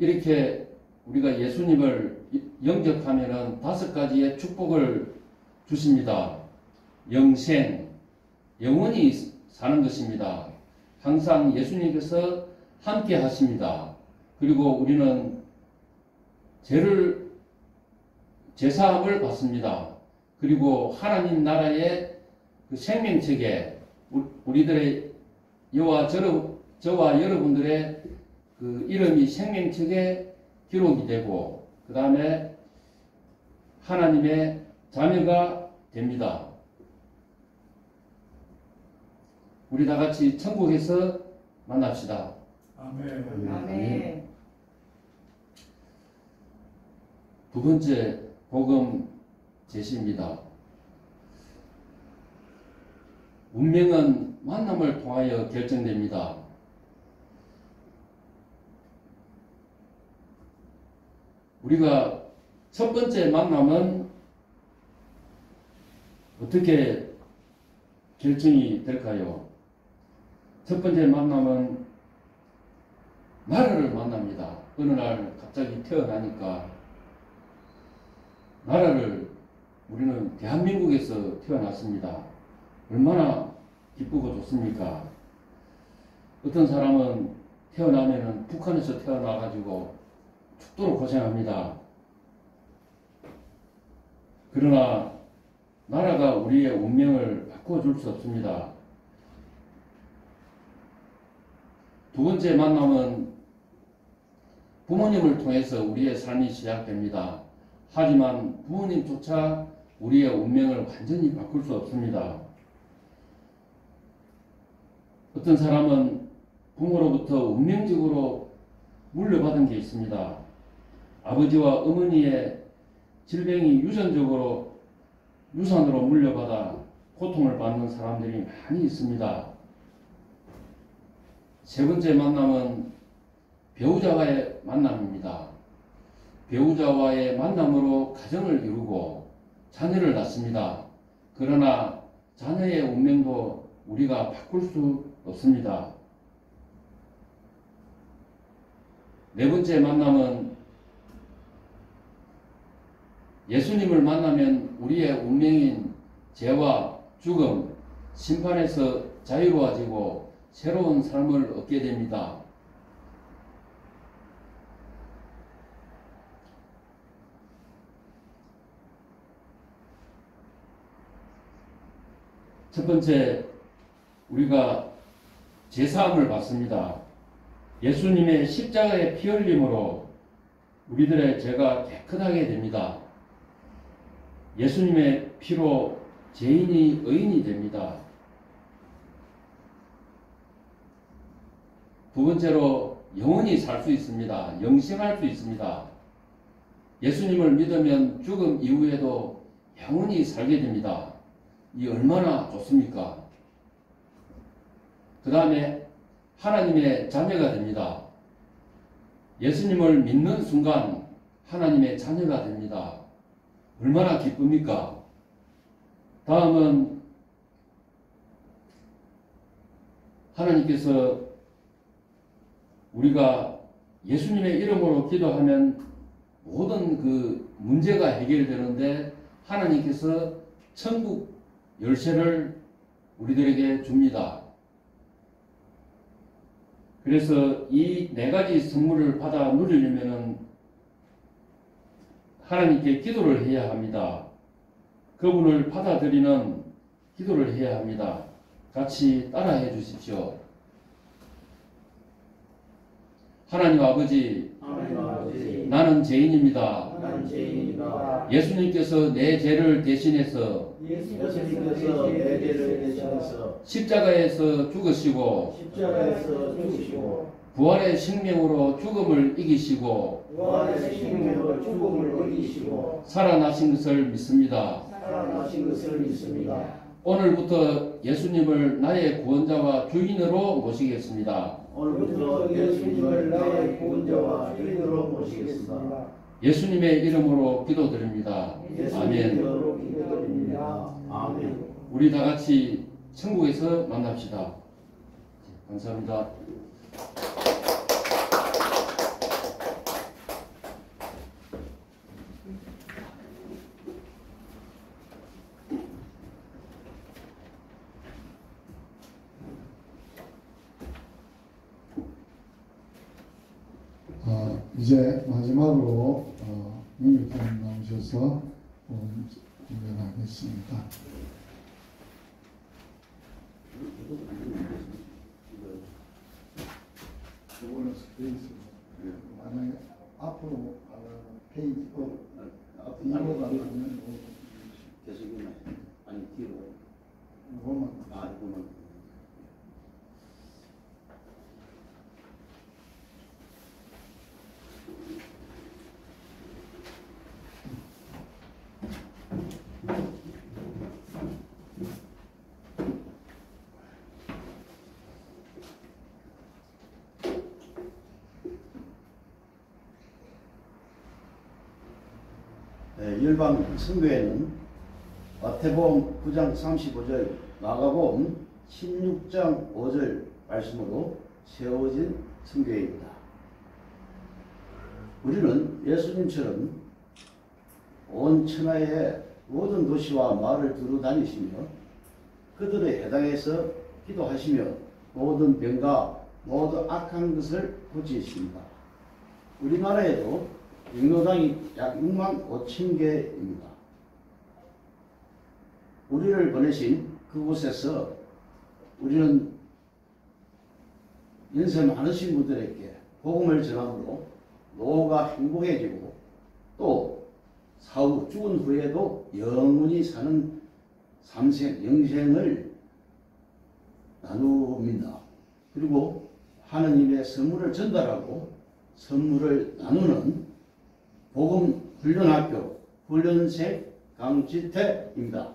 이렇게 우리가 예수님을 영접하면은 5가지의 축복을 주십니다. 영생, 영원히 사는 것입니다. 항상 예수님께서 함께 하십니다. 그리고 우리는 제사함을 받습니다. 그리고 하나님 나라의 그 생명책에 우리들의 저와 여러분들의 그 이름이 생명책에 기록이 되고 그 다음에 하나님의 자녀가 됩니다. 우리 다 같이 천국에서 만납시다. 아멘. 아멘. 두 번째 복음 제시입니다. 운명은 만남을 통하여 결정됩니다. 우리가 첫 번째 만남은 어떻게 결정이 될까요? 첫 번째 만남은 나라를 만납니다. 어느 날 갑자기 태어나니까 나라를 우리는 대한민국에서 태어났습니다. 얼마나 기쁘고 좋습니까? 어떤 사람은 태어나면은 북한에서 태어나가지고 죽도록 고생합니다. 그러나 나라가 우리의 운명을 바꿔줄 수 없습니다. 두 번째 만남은 부모님을 통해서 우리의 삶이 시작됩니다. 하지만 부모님조차 우리의 운명을 완전히 바꿀 수 없습니다. 어떤 사람은 부모로부터 운명적으로 물려받은 게 있습니다. 아버지와 어머니의 질병이 유전적으로 유산으로 물려받아 고통을 받는 사람들이 많이 있습니다. 세 번째 만남은 배우자와의 만남입니다. 배우자와의 만남으로 가정을 이루고 자녀를 낳습니다. 그러나 자녀의 운명도 우리가 바꿀 수 없습니다. 네 번째 만남은 예수님을 만나면 우리의 운명인 죄와 죽음, 심판에서 자유로워지고 새로운 삶을 얻게 됩니다. 첫 번째, 우리가 제사함을 받습니다. 예수님의 십자가의 피 흘림으로 우리들의 죄가 깨끗하게 됩니다. 예수님의 피로 죄인이 의인이 됩니다. 두 번째로 영원히 살 수 있습니다. 영생할 수 있습니다. 예수님을 믿으면 죽음 이후에도 영원히 살게 됩니다. 이 얼마나 좋습니까? 그 다음에 하나님의 자녀가 됩니다. 예수님을 믿는 순간 하나님의 자녀가 됩니다. 얼마나 기쁩니까? 다음은 하나님께서 우리가 예수님의 이름으로 기도하면 모든 그 문제가 해결되는데 하나님께서 천국 열쇠를 우리들에게 줍니다. 그래서 이 네 가지 선물을 받아 누리려면 하나님께 기도를 해야 합니다. 그분을 받아들이는 기도를 해야 합니다. 같이 따라해 주십시오. 하나님 아버지, 나는 죄인입니다. 예수님께서 내 죄를 대신해서 십자가에서 죽으시고 부활의 생명으로 죽음을 이기시고 살아나신 것을 믿습니다. 오늘부터 예수님을 나의 구원자와 주인으로 모시겠습니다. 예수님의 이름으로 기도드립니다. 아멘. 우리 다 같이 천국에서 만납시다. 감사합니다. 이제 마지막으로 민규님 나오셔서 공연하겠습니다. 이거는 스페이스. 만약에 앞으로 페이지 뒤로 가면 계속 아니 뒤로 이거만 이거만 열방 성교회는 마태복음 9장 35절, 마가복음 16장 5절 말씀으로 세워진 성교회입니다. 우리는 예수님처럼 온 천하의 모든 도시와 마을을 두루 다니시며 그들의 해당해서 기도하시며 모든 병과 모든 악한 것을 고치십니다. 우리나라에도 영도당이 약 6만 5천 개입니다. 우리를 보내신 그곳에서 우리는 연세 많으신 분들에게 복음을 전함으로 노후가 행복해지고 또 사후 죽은 후에도 영원히 사는 영생을 나눕니다. 그리고 하느님의 선물을 전달하고 선물을 나누는 복음 훈련학교 훈련생 강지태입니다.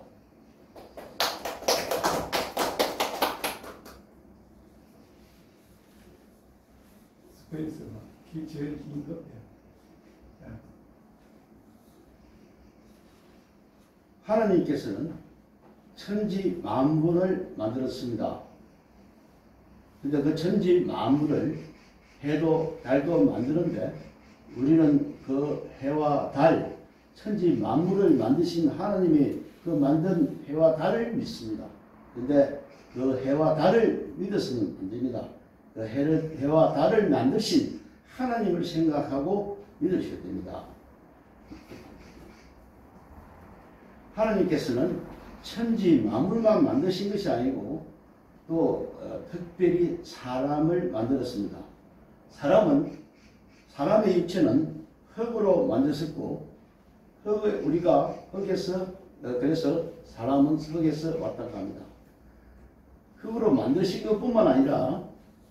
스페이스가 제일 긴 거예요. 하나님께서는 천지 만물을 만들었습니다. 근데 그 천지 만물을 해도 달도 만드는데 우리는 그 해와 달, 천지 만물을 만드신 하나님이 그 만든 해와 달을 믿습니다. 근데 그 해와 달을 믿어서는 안 됩니다. 그 해와 달을 만드신 하나님을 생각하고 믿으셔야 됩니다. 하나님께서는 천지 만물만 만드신 것이 아니고 또 특별히 사람을 만들었습니다. 사람의 육체는 흙으로 만드셨고 우리가 흙에서 그래서 사람은 흙에서 왔다고 합니다. 흙으로 만드신 것뿐만 아니라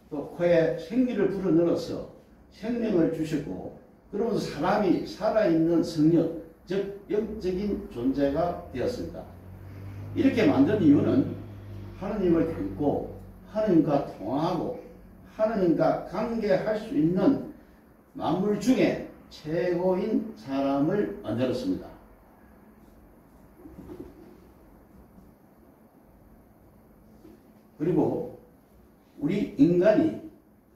또 코에 생기를 불어넣어서 생명을 주셨고 그러면서 사람이 살아있는 성령 즉 영적인 존재가 되었습니다. 이렇게 만든 이유는 하나님을 닮고 하나님과 통화하고 하나님과 관계할 수 있는 만물 중에 최고인 사람을 만들었습니다. 그리고 우리 인간이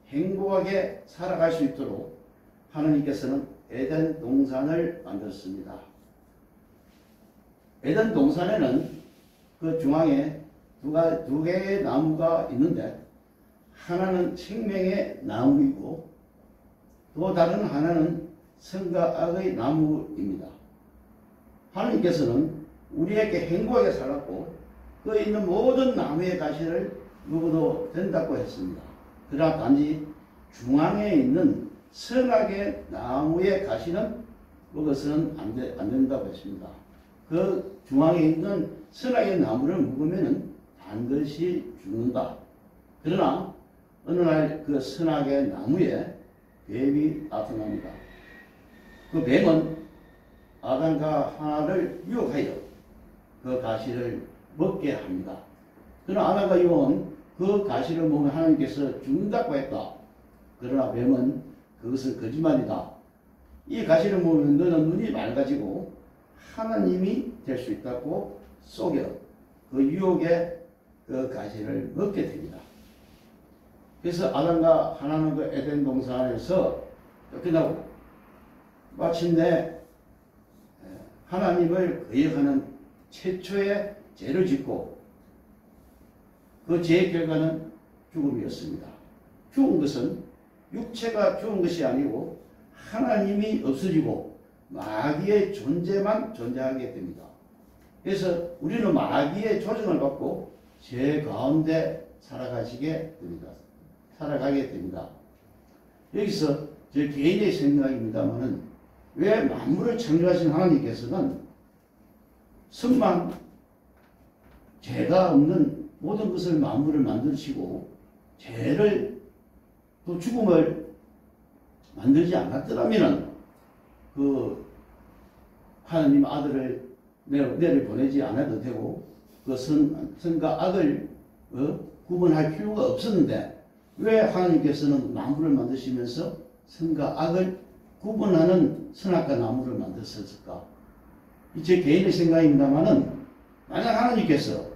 행복하게 살아갈 수 있도록 하나님께서는 에덴 동산을 만들었습니다. 에덴 동산에는 그 중앙에 두 개의 나무가 있는데 하나는 생명의 나무이고 또 다른 하나는 선과 악의 나무입니다. 하나님께서는 우리에게 행복하게 살았고 그 있는 모든 나무의 가시를 먹어도 된다고 했습니다. 그러나 단지 중앙에 있는 선악의 나무의 가시는 먹어서는 안 된다고 했습니다. 그 중앙에 있는 선악의 나무를 먹으면 반드시 죽는다. 그러나 어느 날 그 선악의 나무에 뱀이 나타납니다. 그 뱀은 아담과 하나를 유혹하여 그 가시를 먹게 합니다. 그러나 아담과 유혹은 그 가시를 먹으면 하나님께서 죽는다고 했다. 그러나 뱀은 그것은 거짓말이다. 이 가시를 먹으면 너는 눈이 맑아지고 하나님이 될 수 있다고 속여 그 유혹에 그 가시를 먹게 됩니다. 그래서 아담과 하나는 그 에덴 동산에서 쫓겨나고 마침내 하나님을 거역하는 최초의 죄를 짓고 그 죄의 결과는 죽음이었습니다. 죽은 것은 육체가 죽은 것이 아니고 하나님이 없어지고 마귀의 존재만 존재하게 됩니다. 그래서 우리는 마귀의 조정을 받고 죄 가운데 살아가게 됩니다. 여기서 제 개인의 생각입니다만은 왜 만물을 창조하신 하나님께서는 선만 죄가 없는 모든 것을 만물을 만드시고 죄를 또 죽음을 만들지 않았더라면 그 하나님 아들을 내를 보내지 않아도 되고 그 선과 악을 구분할 필요가 없었는데 왜 하나님께서는 나무를 만드시면서 선과 악을 구분하는 선악과 나무를 만드셨을까? 제 개인의 생각입니다만은 만약 하나님께서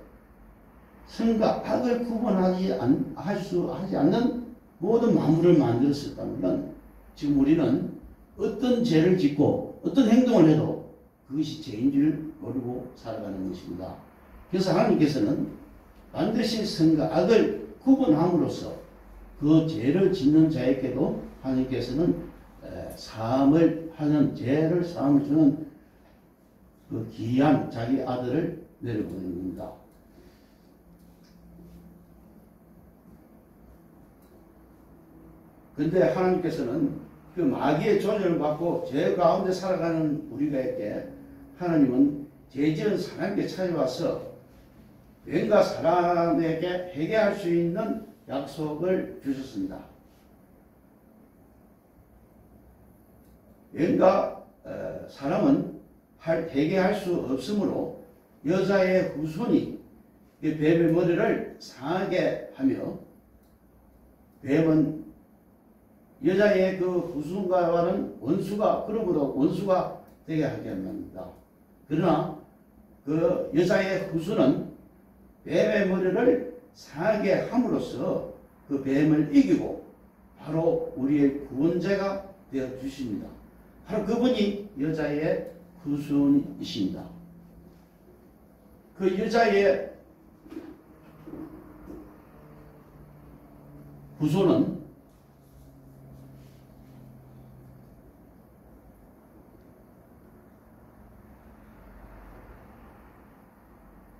선과 악을 구분하지 않는 모든 만물을 만들었었다면 지금 우리는 어떤 죄를 짓고 어떤 행동을 해도 그것이 죄인 줄 모르고 살아가는 것입니다. 그래서 하나님께서는 반드시 선과 악을 구분함으로써 그 죄를 짓는 자에게도 하나님께서는 사함을 하는 죄를 사함을 주는 그 귀한 자기 아들을 내려보낸 겁니다. 그런데 하나님께서는 그 마귀의 조절을 받고 죄 가운데 살아가는 우리에게 하나님은 죄 지은 사람에게 찾아와서 왠가 사람에게 회개할 수 있는 약속을 주셨습니다. 왠가 사람은 회개할 수 없으므로 여자의 후손이 뱀의 머리를 상하게 하며 뱀은 여자의 그 후손과는 원수가 그로부터 원수가 되게 하게 합니다. 그러나 그 여자의 후손은 뱀의 머리를 상하게 함으로써 그 뱀을 이기고 바로 우리의 구원자가 되어 주십니다. 바로 그분이 여자의 후손이십니다. 그 여자의 후손은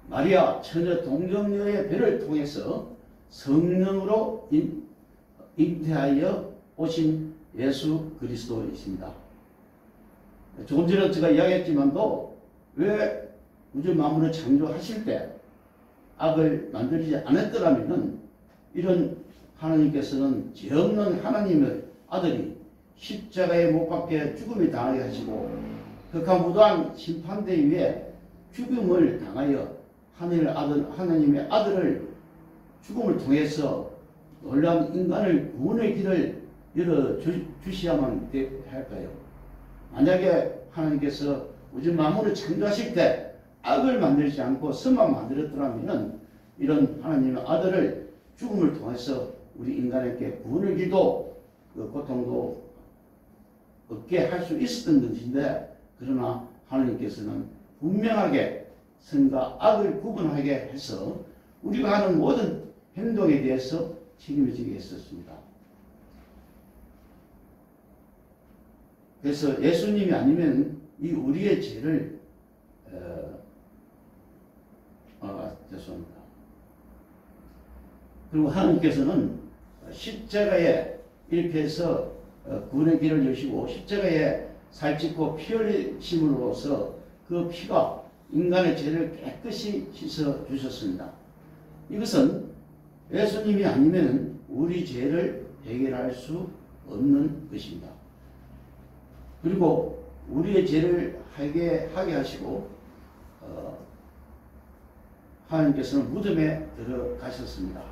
마리아 처녀 동정녀의 배를 통해서 성령으로 잉태하여 오신 예수 그리스도이십니다. 조금 전에 제가 이야기했지만도 왜 우주 만물을 창조하실 때 악을 만들지 않았더라면 이런 하나님께서는 죄 없는 하나님의 아들이 십자가에 못 박혀 죽음이 당하게 하시고 극한 무도한 심판대 위에 죽음을 당하여 하나님의 아들을 죽음을 통해서 놀라운 인간을 구원의 길을 열어주셔야만 할까요? 만약에 하나님께서 우주 만물을 창조하실 때 악을 만들지 않고 선만 만들었더라면 이런 하나님의 아들을 죽음을 통해서 우리 인간에게 구원의 길도 그 고통도 없게 할 수 있었던 것인데 그러나 하나님께서는 분명하게 선과 악을 구분하게 해서 우리가 하는 모든 행동에 대해서 책임을 지게 했었습니다. 그래서 예수님이 아니면 이 우리의 죄를 죄송합니다. 그리고 하나님께서는 십자가에 이렇게 해서 구원의 길을 여시고 십자가에 살찌고 피 흘리심으로써 그 피가 인간의 죄를 깨끗이 씻어 주셨습니다. 이것은 예수님이 아니면 우리 죄를 해결할 수 없는 것입니다. 그리고 우리의 죄를 하게 하시고 하나님께서는 무덤에 들어가셨습니다.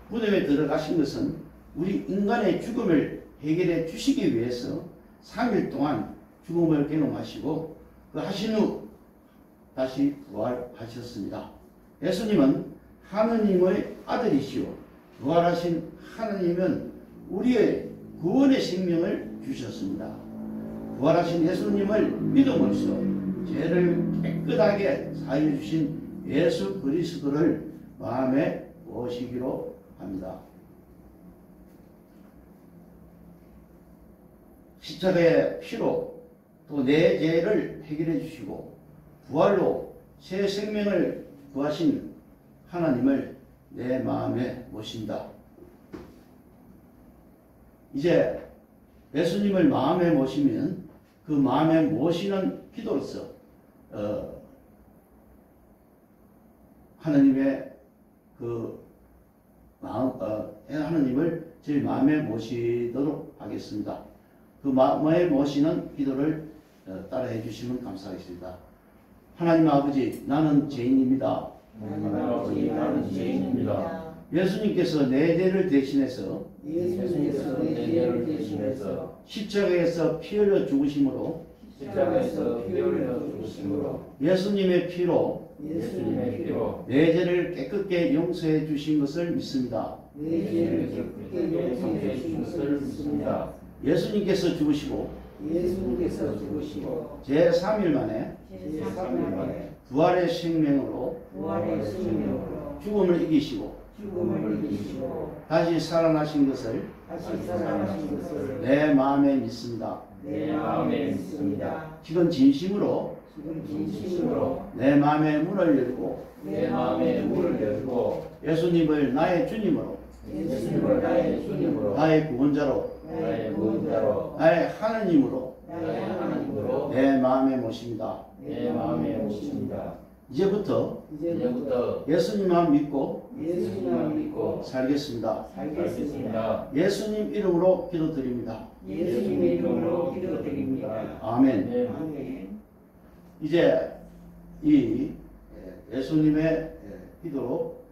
무덤에 들어가신 것은 우리 인간의 죽음을 해결해 주시기 위해서 3일 동안 죽음을 경험하시고 그 하신 후 다시 부활하셨습니다. 예수님은 하느님의 아들이시오 부활하신 하느님은 우리의 구원의 생명을 주셨습니다. 부활하신 예수님을 믿음으로써 죄를 깨끗하게 사해 주신 예수 그리스도를 마음에 모시기로 합니다. 십자가의 피로 또 내 죄를 해결해 주시고 부활로 새 생명을 구하신 하나님을 내 마음에 모신다. 이제 예수님을 마음에 모시면 그 마음에 모시는 기도로서 하나님의 그 마음, 하나님을 제 마음에 모시도록 하겠습니다. 그 마음에 모시는 기도를 따라해 주시면 감사하겠습니다. 하나님 아버지, 나는 죄인입니다. 하나님 아버지, 나는 죄인입니다. 예수님께서 내 죄를 대신해서 예수님께서 내 죄를 대신해서 십자가에서 피 흘려 죽으심으로 십자가에서 피 흘려 죽으심으로 예수님의 피로 예수님의 피로 내 죄를 깨끗게 용서해 주신 것을 믿습니다. 내 죄를 깨끗게 용서해 주신 것을 믿습니다. 예수님께서 죽으시고 예수님께서 죽으시고 제3일 만에 제3일 만에 부활의 생명으로 부활의 생명으로 죽음을 이기시고 죽음을 이기시고 다시 살아나신 것을 다시 살아나신 것을 내 마음에 믿습니다. 내 마음에 믿습니다. 지금 진심으로 지금 진심으로 내 마음의 문을 열고 내 마음의 문을 열고 예수님을 나의 주님으로 예수님을 나의 주님으로 나의 구원자로 나의 구원자로 나의 하나님으로 나의 하나님으로 내 마음에 모십니다. 내 마음에 모십니다. 이제부터 이제부터 예수님만 믿고 예수님만 믿고 살겠습니다. 살겠습니다. 예수님 이름으로 기도드립니다. 예수님의 이름으로 기도드립니다. 아멘. 네. 아멘. 이제 이 예수님의 기도로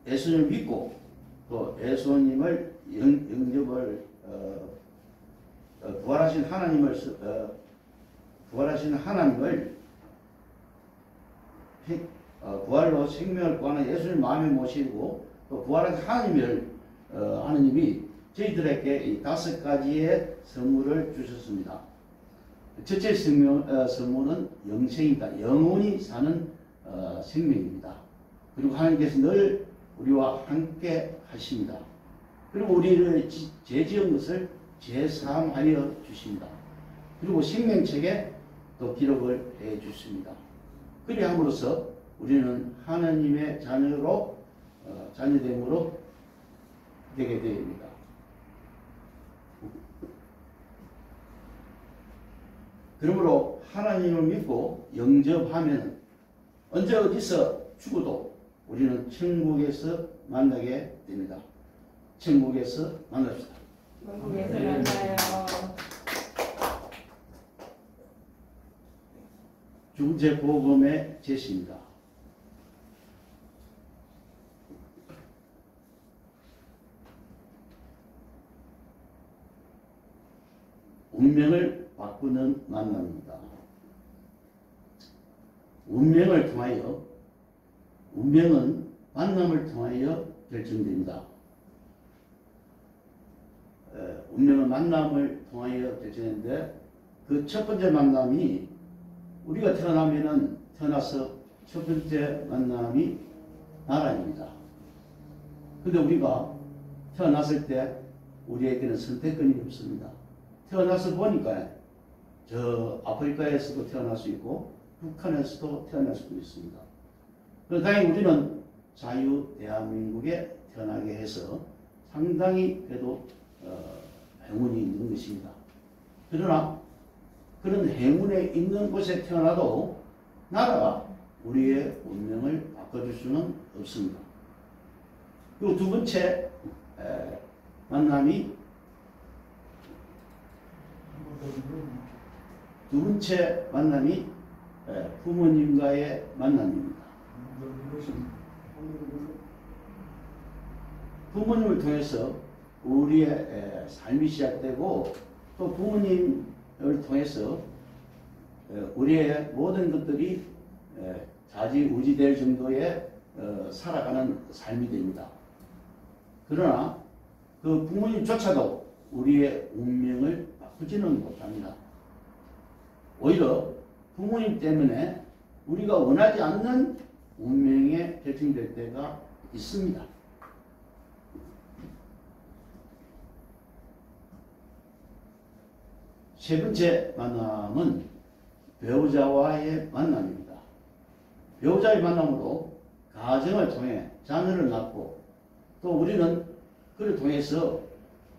예수님을 믿고 또 예수님을 영접을 부활하신 하나님을 부활로 생명을 구하는 예수님 마음에 모시고 또 부활하신 하나님이 저희들에게 이 5가지의 선물을 주셨습니다. 첫째 선물은 영생이다. 영원히 사는 생명입니다. 그리고 하나님께서 늘 우리와 함께 하십니다. 그리고 우리를 죄 지은 것을 제사함하여 주십니다. 그리고 생명책에 또 기록을 해 주십니다. 그리함으로써 우리는 하나님의 자녀됨으로 되게 됩니다. 그러므로 하나님을 믿고 영접하면 언제 어디서 죽어도 우리는 천국에서 만나게 됩니다. 천국에서 만납시다. 천국에서 만나요. 두 번째 복음의 제시입니다. 운명을 바꾸는 만남입니다. 운명은 만남을 통하여 결정됩니다. 운명은 만남을 통하여 결정되는데 그 첫 번째 만남이 우리가 태어나서 첫 번째 만남이 나라입니다. 근데 우리가 태어났을 때 우리에게는 선택권이 없습니다. 태어나서 보니까 저 아프리카에서도 태어날 수 있고 북한에서도 태어날 수도 있습니다. 그러나 다행히 우리는 자유 대한민국에 태어나게 해서 상당히 그래도 행운이 있는 것입니다. 그러나 그런 행운에 있는 곳에 태어나도 나라가 우리의 운명을 바꿔줄 수는 없습니다. 그리고 두 번째 만남이 부모님과의 만남입니다. 부모님을 통해서 우리의 삶이 시작되고 또 부모님을 통해서 우리의 모든 것들이 좌지우지될 정도의 살아가는 삶이 됩니다. 그러나 그 부모님조차도 우리의 운명을 바꾸지는 못합니다. 오히려 부모님 때문에 우리가 원하지 않는 운명에 결정될 때가 있습니다. 세 번째 만남은 배우자와의 만남입니다. 배우자의 만남으로 가정을 통해 자녀를 낳고 또 우리는 그를 통해서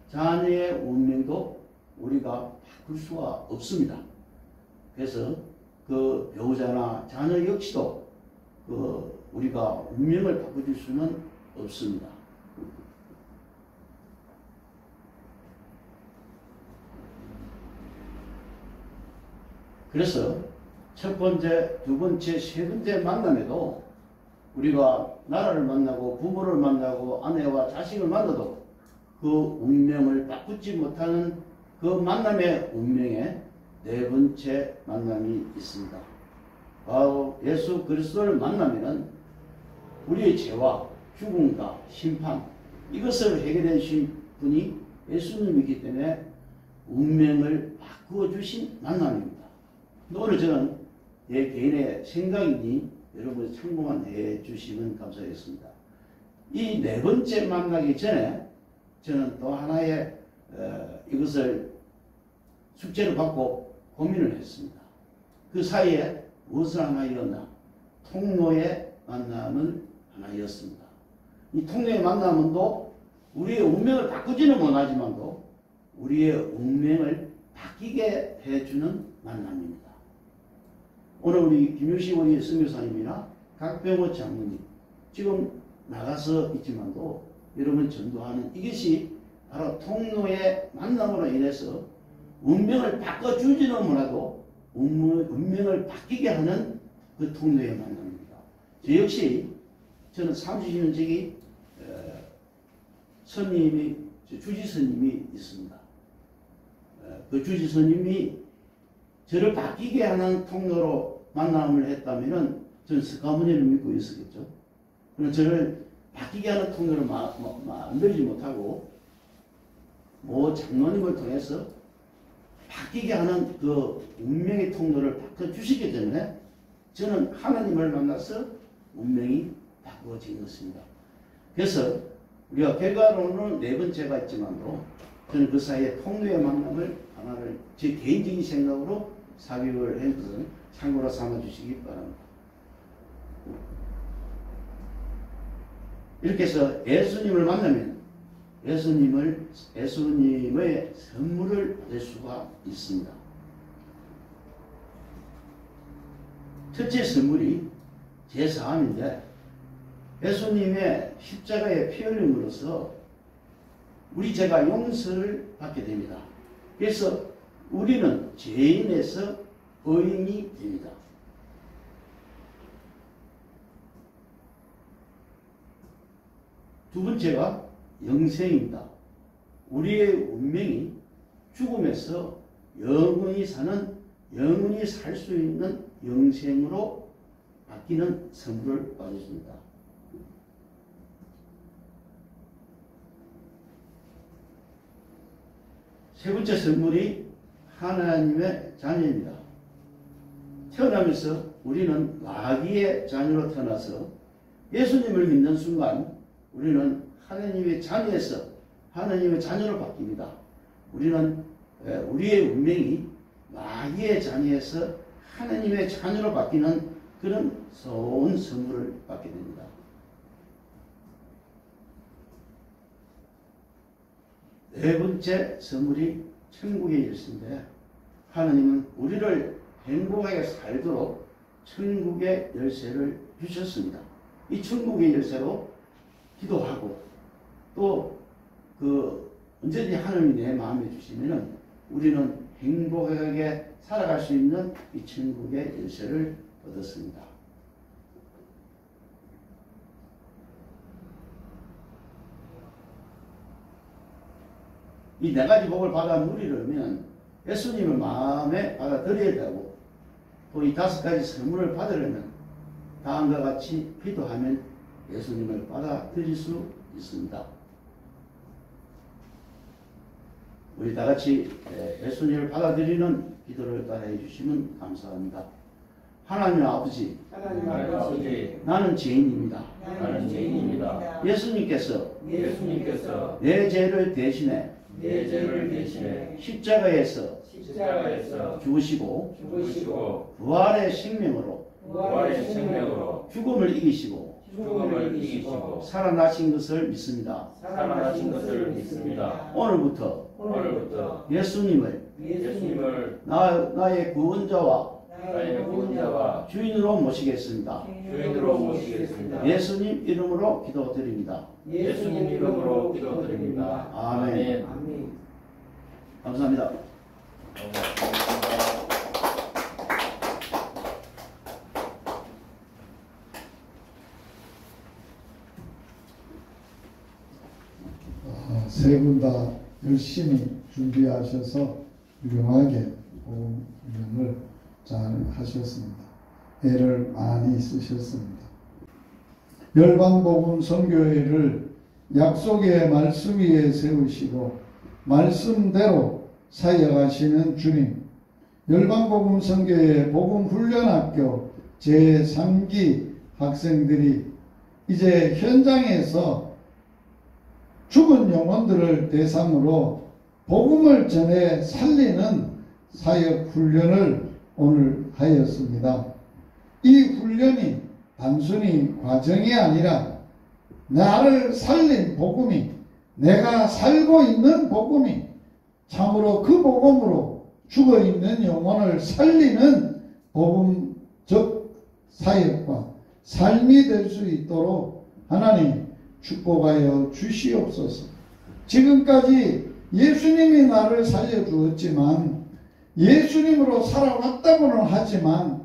자녀의 운명도 우리가 바꿀 수가 없습니다. 그래서 그 배우자나 자녀 역시도 우리가 운명을 바꿔줄 수는 없습니다. 그래서 첫 번째, 두 번째, 세 번째 만남에도 우리가 나라를 만나고 부모를 만나고 아내와 자식을 만나도 그 운명을 바꾸지 못하는 그 만남의 운명에 네 번째 만남이 있습니다. 바로 예수 그리스도를 만나면은 우리의 죄와 죽음과 심판 이것을 해결해 주신 분이 예수님이기 때문에 운명을 바꾸어 주신 만남입니다. 오늘 저는 내 개인의 생각이니 여러분 참고만 해 주시면 감사하겠습니다. 이 네 번째 만나기 전에 저는 또 하나의 이것을 숙제를 받고 고민을 했습니다. 그 사이에 무엇을 하나였나? 통로의 만남을 하나였습니다. 이 통로의 만남은 또 우리의 운명을 바꾸지는 못하지만도 우리의 운명을 바뀌게 해주는 만남입니다. 오늘 우리 김효식 우리 선교사님이나 각병호 장로님 지금 나가서 있지만도 여러분 전도하는 이것이 바로 통로의 만남으로 인해서 운명을 바꿔주지는 못하고 운명을 바뀌게 하는 그 통로의 만남입니다. 저 역시 저는 30년 전에 스님이 주지스님이 있습니다. 그 주지스님이 저를 바뀌게 하는 통로로 만남을 했다면은 저는 스가모니를 믿고 있었겠죠. 그러나 저를 바뀌게 하는 통로를 만들지 못하고 모 장로님을 통해서 바뀌게 하는 그 운명의 통로를 바꿔주시기 때문에 저는 하나님을 만나서 운명이 바꾸어진 것입니다. 그래서 우리가 결과로는 네 번째가 있지만도 저는 그 사이에 통로의 만남을 하나를 제 개인적인 생각으로 삽입을 한 것을 참고로 삼아주시기 바랍니다. 이렇게 해서 예수님을 만나면 예수님의 선물을 받을 수가 있습니다. 첫째 선물이 제사함인데 예수님의 십자가의 피 흘림으로써 우리 죄가 용서를 받게 됩니다. 그래서 우리는 죄인에서 의인이 됩니다. 두 번째가 영생입니다. 우리의 운명이 죽음에서 영원히 살 수 있는 영생으로 바뀌는 선물을 받으십니다. 세 번째 선물이 하나님의 자녀입니다. 태어나면서 우리는 마귀의 자녀로 태어나서 예수님을 믿는 순간 우리는 하나님의 자녀에서 하나님의 자녀로 바뀝니다. 우리는 우리의 운명이 마귀의 자녀에서 하나님의 자녀로 바뀌는 그런 좋은 선물을 받게 됩니다. 네 번째 선물이 천국의 열쇠인데 하나님은 우리를 행복하게 살도록 천국의 열쇠를 주셨습니다. 이 천국의 열쇠로 기도하고 또 언제든지 하나님이 내 마음에 주시면은 우리는 행복하게 살아갈 수 있는 이 천국의 열쇠를 얻었습니다. 이 네 가지 복을 받아 누리려면 예수님을 마음에 받아들여야 되고 또 이 다섯 가지 선물을 받으려면 다음과 같이 기도하면 예수님을 받아들일 수 있습니다. 우리 다 같이 예수님을 받아들이는 기도를 따라해 주시면 감사합니다. 하나님 아버지, 나는 죄인입니다. 예수님께서 내 죄를 대신해 십자가에서 십자가에서 죽으시고 죽으시고 부활의 생명으로 부활의 생명으로 죽음을 이기시고 죽음을 이기시고 살아나신 것을 믿습니다. 살아나신 것을 믿습니다. 오늘부터 오늘부터 예수님을 예수님을 나의 구원자와 나의 구원자와 주인으로 모시겠습니다. 주인으로 모시겠습니다. 예수님 이름으로 기도드립니다. 예수님 이름으로 기도드립니다. 아멘. 감사합니다. 세 분 다 열심히 준비하셔서 훌륭하게 공연을 잘 하셨습니다. 애를 많이 쓰셨습니다. 열방복음 선교회를 약속의 말씀 위에 세우시고 말씀대로 사역하시는 주님, 열방복음 선교회 복음훈련학교 제3기 학생들이 이제 현장에서 죽은 영혼들을 대상으로 복음을 전해 살리는 사역 훈련을 오늘 하였습니다. 이 훈련이 단순히 과정이 아니라 나를 살린 복음이, 내가 살고 있는 복음이 참으로 그 복음으로 죽어있는 영혼을 살리는 복음적 사역과 삶이 될 수 있도록 하나님 축복하여 주시옵소서. 지금까지 예수님이 나를 살려주었지만 예수님으로 살아왔다고는 하지만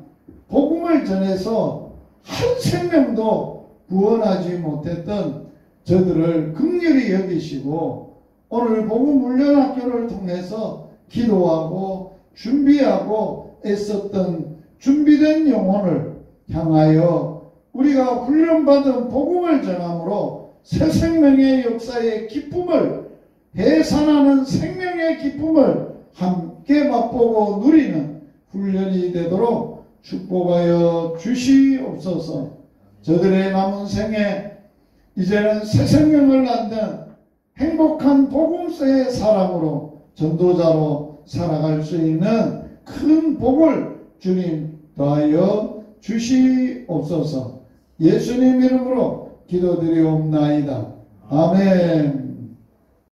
복음을 전해서 한 생명도 구원하지 못했던 저들을 긍휼히 여기시고 오늘 복음훈련학교를 통해서 기도하고 준비하고 애썼던 준비된 영혼을 향하여 우리가 훈련받은 복음을 전함으로 새 생명의 역사의 기쁨을, 해산하는 생명의 기쁨을 함께 맛보고 누리는 훈련이 되도록 축복하여 주시옵소서. 저들의 남은 생에 이제는 새 생명을 낳는 행복한 복음서의 사람으로, 전도자로 살아갈 수 있는 큰 복을 주님 더하여 주시옵소서. 예수님 이름으로 기도드리옵나이다. 아멘.